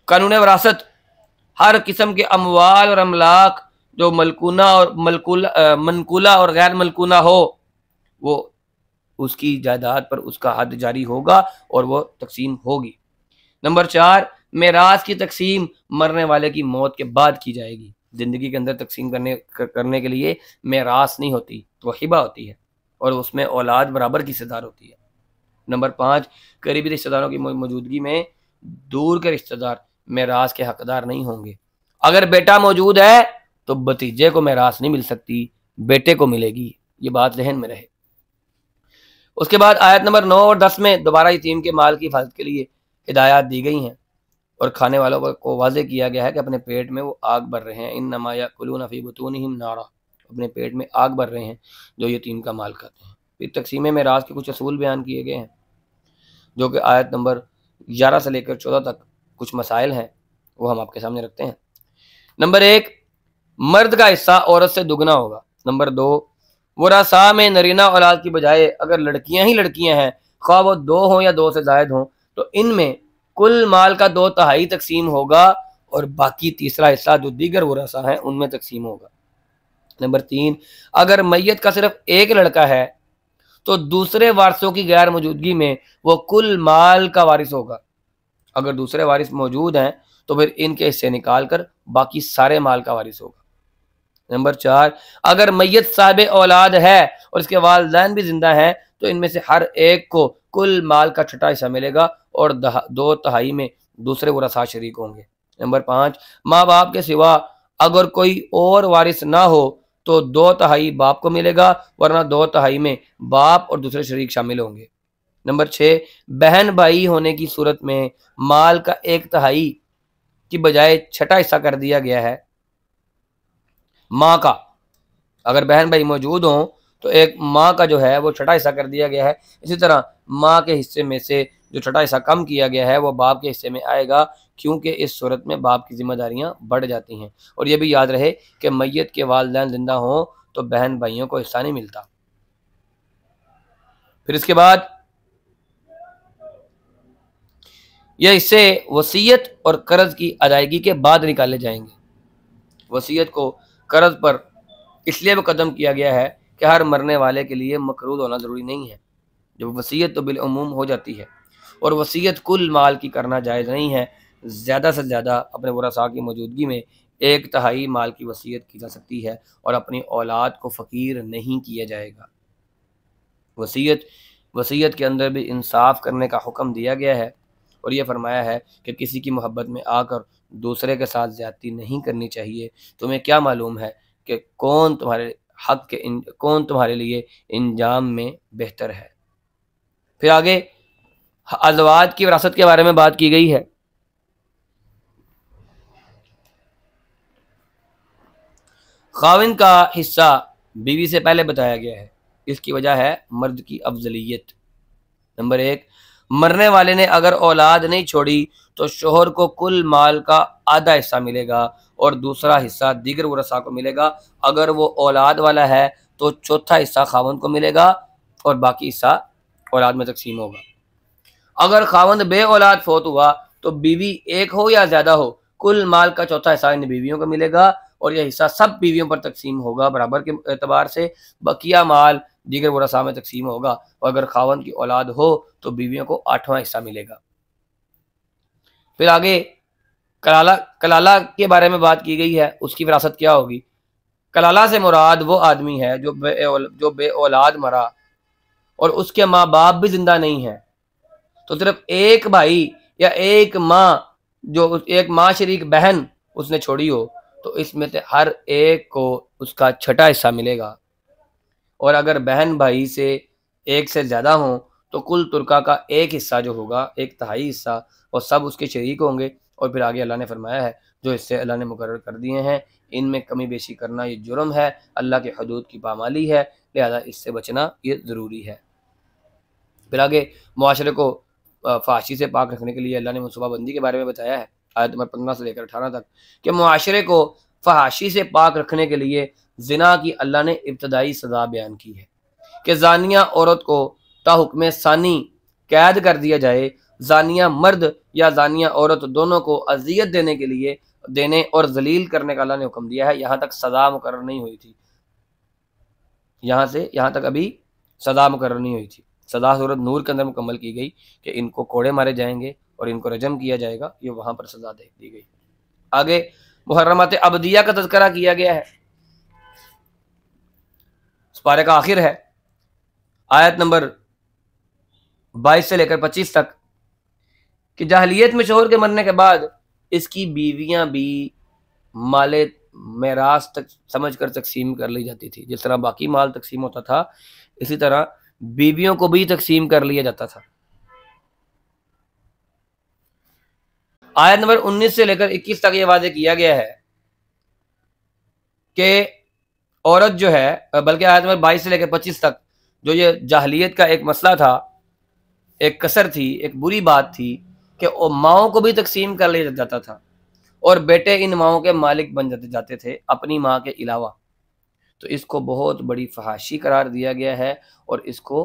B: قانون وراثت ہر قسم کے اموال اور املاک جو منقولہ اور غیر منقولہ ہو، وہ اس کی جائیداد پر اس کا حد جاری ہوگا اور وہ تقسیم ہوگی۔ نمبر 4، میراث کی تقسیم مرنے والے کی موت کے بعد کی جائے گی۔ زندگی کے اندر تقسیم کرنے کے لیے میراث نہیں ہوتی، وہ ہبہ ہوتی ہے اور اس میں اولاد برابر کی حصہ دار ہوتی ہے۔ نمبر 5، قریبی رشتہ داروں کی موجودگی میں دور کے رشتہ دار میراث کے حقدار نہیں ہوں گے۔ اگر بیٹا موجود ہے تو بھتیجے کو میراث نہیں مل سکتی، بیٹے کو ملے گی، یہ بات ذہن میں رہے۔ اس کے بعد آیت نمبر 9 اور 10 میں دوبارہ یتیم کے مال کی حفاظت کے لیے ہدایات دی گئی ہیں اور کھانے والوں کو واضح کیا گیا ہے کہ اپنے پیٹ میں وہ آگ بھر رہے ہیں، انما یاکلون فی بطونہم نارا، اپنے پیٹ میں آگ بھر رہے ہیں جو یتیم کا مال کھاتے ہیں۔ پھر تقسیم میراث کے کچھ اصول بیان کیے گئے ہیں جو کہ آیت نمبر 11 سے لے کر 14 تک کچھ مسائل ہیں، وہ ہم آپ کے سامنے رکھتے ہیں۔ نمبر 1، مرد کا حصہ عورت سے دگنا ہوگا۔ نمبر 2، ورثاء میں نرینہ اولاد کی بجائے اگر لڑکیاں ہی لڑکیاں ہیں، خواہ وہ 2 ہوں یا 2 سے زائد ہوں، تو ان میں کل مال کا 2/3 تقسیم ہوگا اور باقی تیسرا حصہ جو دیگر ورثاء ہیں ان میں تقسیم ہوگا۔ نمبر 3، اگر میت کا صرف ایک لڑکا ہے تو دوسرے وارثوں کی غیر موجودگی میں وہ کل مال کا وارث ہوگا۔ اگر دوسرے وارث موجود ہیں تو پھر ان کے حصے نکال کر باقی سارے مال کا وارث ہوگا۔ نمبر 4، اگر میت صاحب اولاد ہے اور اس کے والدین بھی زندہ ہیں تو ان میں سے ہر ایک کو کل مال کا 6واں حصہ ملے گا اور 2/3 میں دوسرے ورثاء شریک ہوں گے۔ نمبر 5، ماں باپ کے سوا اگر کوئی اور وارث نہ ہو تو 2/3 باپ کو ملے گا، ورنہ 2/3 میں باپ اور دوسرے شریک شامل ہوں گے۔ نمبر 6، بہن بھائی ہونے کی صورت میں مال کا 1/3 کی بجائے 6واں حصہ کر دیا گیا ہے ماں کا۔ اگر بہن بھائی موجود ہوں تو ایک ماں کا جو ہے وہ 6واں حصہ کر دیا گیا ہے۔ اسی طرح ماں کے حصے میں سے جو چھٹا حصہ کم کیا گیا ہے وہ باپ کے حصے میں آئے گا، کیونکہ اس صورت میں باپ کی ذمہ داریاں بڑھ جاتی ہیں۔ اور یہ بھی یاد رہے کہ میت کے والدین زندہ ہوں تو بہن بھائیوں کو حصہ نہیں ملتا۔ پھر اس کے بعد یہ حصے وصیت اور قرض کی ادائیگی کے بعد نکالے جائیں گے۔ وصیت کو قرض پر اس لیے مقدم کیا گیا ہے کہ ہر مرنے والے کے لیے مقروض ہونا ضروری نہیں ہے، جب وصیت تو بالعموم ہو جاتی ہے، اور وصیت کل مال کی کرنا جائز نہیں ہے۔ زیادہ سے زیادہ اپنے ورثاء کی موجودگی میں 1/3 مال کی وصیت کی جا سکتی ہے، اور اپنی اولاد کو فقیر نہیں کیا جائے گا۔ وصیت کے اندر بھی انصاف کرنے کا حکم دیا گیا ہے، اور یہ فرمایا ہے کہ کسی کی محبت میں آ کر دوسرے کے ساتھ زیادتی نہیں کرنی چاہیے۔ تمہیں کیا معلوم ہے کہ کون تمہارے لیے انجام میں بہتر ہے۔ پھر آگے ازواج کی وراثت کے بارے میں بات کی گئی ہے۔ خاوند کا حصہ بیوی سے پہلے بتایا گیا ہے، اس کی وجہ ہے مرد کی افضلیت۔ نمبر 1، مرنے والے نے اگر اولاد نہیں چھوڑی تو شوہر کو کل مال کا آدھا حصہ ملے گا، اور دوسرا حصہ دیگر ورثاء کو ملے گا۔ اگر وہ اولاد والا ہے تو چوتھا حصہ خاوند کو ملے گا، اور باقی حصہ اولاد میں تقسیم ہوگا۔ اگر خاوند بے اولاد فوت ہوا تو بیوی ایک ہو یا زیادہ ہو، کل مال کا چوتھا حصہ ان بیویوں کو ملے گا، اور یہ حصہ سب بیویوں پر تقسیم ہوگا برابر کے اعتبار سے۔ بقیہ مال دیگر ورثاء میں تقسیم ہوگا، اور اگر خاوند کی اولاد ہو تو بیویوں کو 8واں حصہ ملے گا۔ پھر آگے کلالہ کے بارے میں بات کی گئی ہے، اس کی وراثت کیا ہوگی۔ کلالہ سے مراد وہ آدمی ہے جو بے اولاد مرا اور اس کے ماں باپ بھی زندہ نہیں ہیں، تو صرف ایک بھائی یا ایک ماں شریک بہن اس نے چھوڑی ہو تو اس میں سے ہر ایک کو اس کا چھٹا حصہ ملے گا، اور اگر بہن بھائی سے ایک سے زیادہ ہوں تو کل ترکہ کا ایک حصہ جو ہوگا 1/3 حصہ، اور سب اس کے شریک ہوں گے۔ اور پھر آگے اللہ نے فرمایا ہے جو حصے اللہ نے مقرر کر دیے ہیں ان میں کمی بیشی کرنا یہ جرم ہے، اللہ کے حدود کی پامالی ہے، لہذا اس سے بچنا یہ ضروری ہے۔ پھر آگے معاشرے کو فحاشی سے پاک رکھنے کے لیے اللہ نے منصوبہ بندی کے بارے میں بتایا ہے، آیت نمبر 15 سے لے کر 18 تک، کہ معاشرے کو فحاشی سے پاک رکھنے کے لیے زنا کی اللہ نے ابتدائی سزا بیان کی ہے کہ زانیہ عورت کو تا حکم ثانی قید کر دیا جائے۔ زانیہ مرد یا زانیہ عورت دونوں کو اذیت دینے اور ذلیل کرنے کا اللہ نے حکم دیا ہے۔ یہاں تک سزا مقرر نہیں ہوئی تھی، یہاں تک ابھی سزا مقرر نہیں ہوئی تھی۔ سزا سورۃ نور کے اندر مکمل کی گئی کہ ان کو کوڑے مارے جائیں گے اور ان کو رجم کیا جائے گا، یہ وہاں پر سزا دے دی گئی۔ آگے محرمات ابدیہ کا تذکرہ کیا گیا ہے، اس پارے کا آخر ہے، آیت نمبر 22 سے لے کر 25 تک، کہ جاہلیت میں شوہر کے مرنے کے بعد اس کی بیویاں بھی مال میراث تک سمجھ کر تقسیم کر لی جاتی تھی۔ جس طرح باقی مال تقسیم ہوتا تھا اسی طرح بیویوں کو بھی تقسیم کر لیا جاتا تھا۔ آیت نمبر 19 سے لے کر 21 تک یہ واضح کیا گیا ہے کہ عورت جو ہے، بلکہ آیت نمبر 22 سے لے کر 25 تک جو یہ جاہلیت کا ایک مسئلہ تھا، ایک کسر تھی، ایک بری بات تھی کہ ماؤں کو بھی تقسیم کر لیا جاتا تھا، اور بیٹے ان ماؤں کے مالک بن جاتے تھے اپنی ماں کے علاوہ، تو اس کو بہت بڑی فحاشی قرار دیا گیا ہے اور اس کو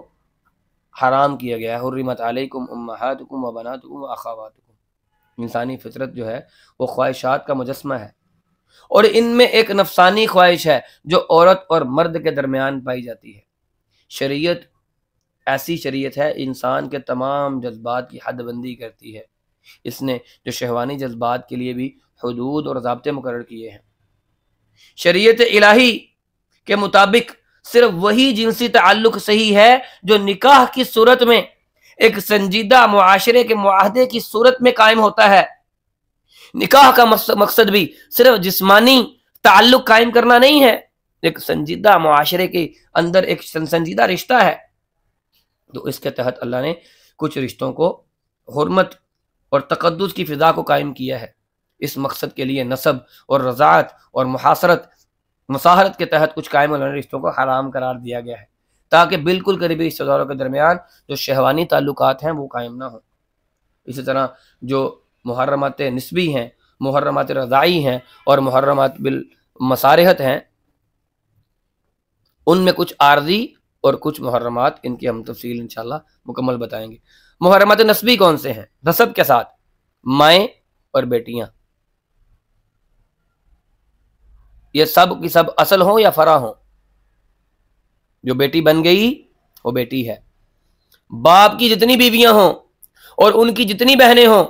B: حرام کیا گیا ہے۔ حرمت علیکم امہاتکم و بناتکم و اخواتکم۔ انسانی فطرت جو ہے وہ خواہشات کا مجسمہ ہے، اور ان میں ایک نفسانی خواہش ہے جو عورت اور مرد کے درمیان پائی جاتی ہے۔ شریعت ایسی شریعت ہے انسان کے تمام جذبات کی حد بندی کرتی ہے، اس نے جو شہوانی جذبات کے لیے بھی حدود اور ضابطے مقرر کیے ہیں۔ شریعت الہی کے مطابق صرف وہی جنسی تعلق صحیح ہے جو نکاح کی صورت میں ایک سنجیدہ معاشرے کے معاہدے کی صورت میں قائم ہوتا ہے۔ نکاح کا مقصد بھی صرف جسمانی تعلق قائم کرنا نہیں ہے، ایک سنجیدہ معاشرے کے اندر ایک سنجیدہ رشتہ ہے، تو اس کے تحت اللہ نے کچھ رشتوں کو حرمت اور تقدس کی فضا کو قائم کیا ہے۔ اس مقصد کے لیے نسب اور رضاعت اور مساہرت کے تحت کچھ قائم ہونے والے رشتوں کو حرام قرار دیا گیا ہے۔ تاکہ بالکل قریبی رشتہ داروں کے درمیان جو شہوانی تعلقات ہیں وہ قائم نہ ہوں۔ اسی طرح جو محرمات نسبی ہیں، محرمات رضاعی ہیں اور محرمات بالمصارحت ہیں، ان میں کچھ عارضی اور کچھ محرمات، ان کی ہم تفصیل انشاءاللہ مکمل بتائیں گے۔ محرمات نسبی کون سے ہیں؟ نسب کے ساتھ مائیں اور بیٹیاں، یہ سب کی سب اصل ہوں یا فرع ہوں، جو بیٹی بن گئی وہ بیٹی ہے۔ باپ کی جتنی بیویاں ہوں اور ان کی جتنی بہنیں ہوں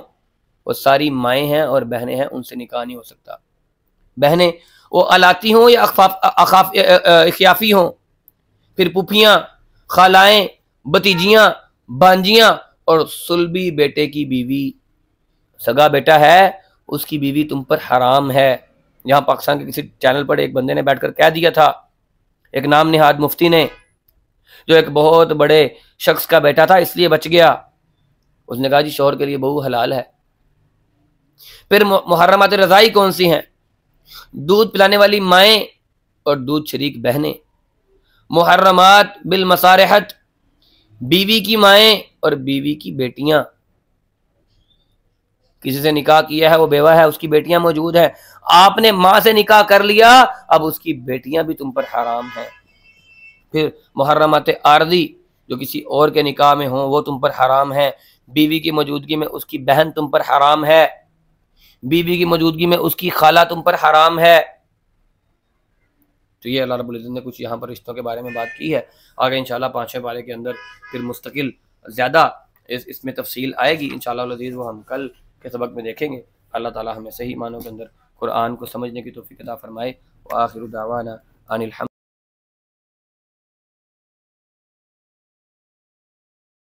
B: وہ ساری مائیں ہیں اور بہنیں ہیں، ان سے نکاح نہیں ہو سکتا۔ بہنیں وہ الاتی ہوں یا اخیافی ہوں، پھر پھوپھیاں، خالائیں، بھتیجیاں، بانجیاں اور صلبی بیٹے کی بیوی، سگا بیٹا ہے اس کی بیوی تم پر حرام ہے۔ یہاں پاکستان کے کسی چینل پر ایک بندے نے بیٹھ کر کہہ دیا تھا، ایک نام نہاد مفتی نے، جو ایک بہت بڑے شخص کا بیٹا تھا اس لیے بچ گیا، اس نے کہا جی شوہر کے لیے بہو حلال ہے۔ پھر محرمات رضاعی کون سی ہیں؟ دودھ پلانے والی مائیں اور دودھ شریک بہنیں۔ محرمات بالمصارحت، بیوی کی مائیں اور بیوی کی بیٹیاں، کسی سے نکاح کیا ہے وہ بیوہ ہے، اس کی بیٹیاں موجود ہیں، آپ نے ماں سے نکاح کر لیا، اب اس کی بیٹیاں بھی تم پر حرام ہیں۔ پھر محرمات عارضی، جو کسی اور کے نکاح میں ہوں وہ تم پر حرام ہیں، بیوی کی موجودگی میں اس کی بہن تم پر حرام ہے، بیوی کی موجودگی میں اس کی خالہ تم پر حرام ہے۔ تو یہ اللہ رب العزت نے کچھ یہاں پر رشتوں کے بارے میں بات کی ہے۔ آگے انشاءاللہ 5ویں پارے کے اندر پھر مستقل زیادہ اس میں تفصیل آئے گی انشاءاللہ العزیز، وہ ہم کل کے سبق میں دیکھیں گے۔ اللہ تعالی ہمیں صحیح معنوں کے اندر قرآن کو سمجھنے کی توفیق عطا فرمائے۔ وآخر دعوانا ان الحمد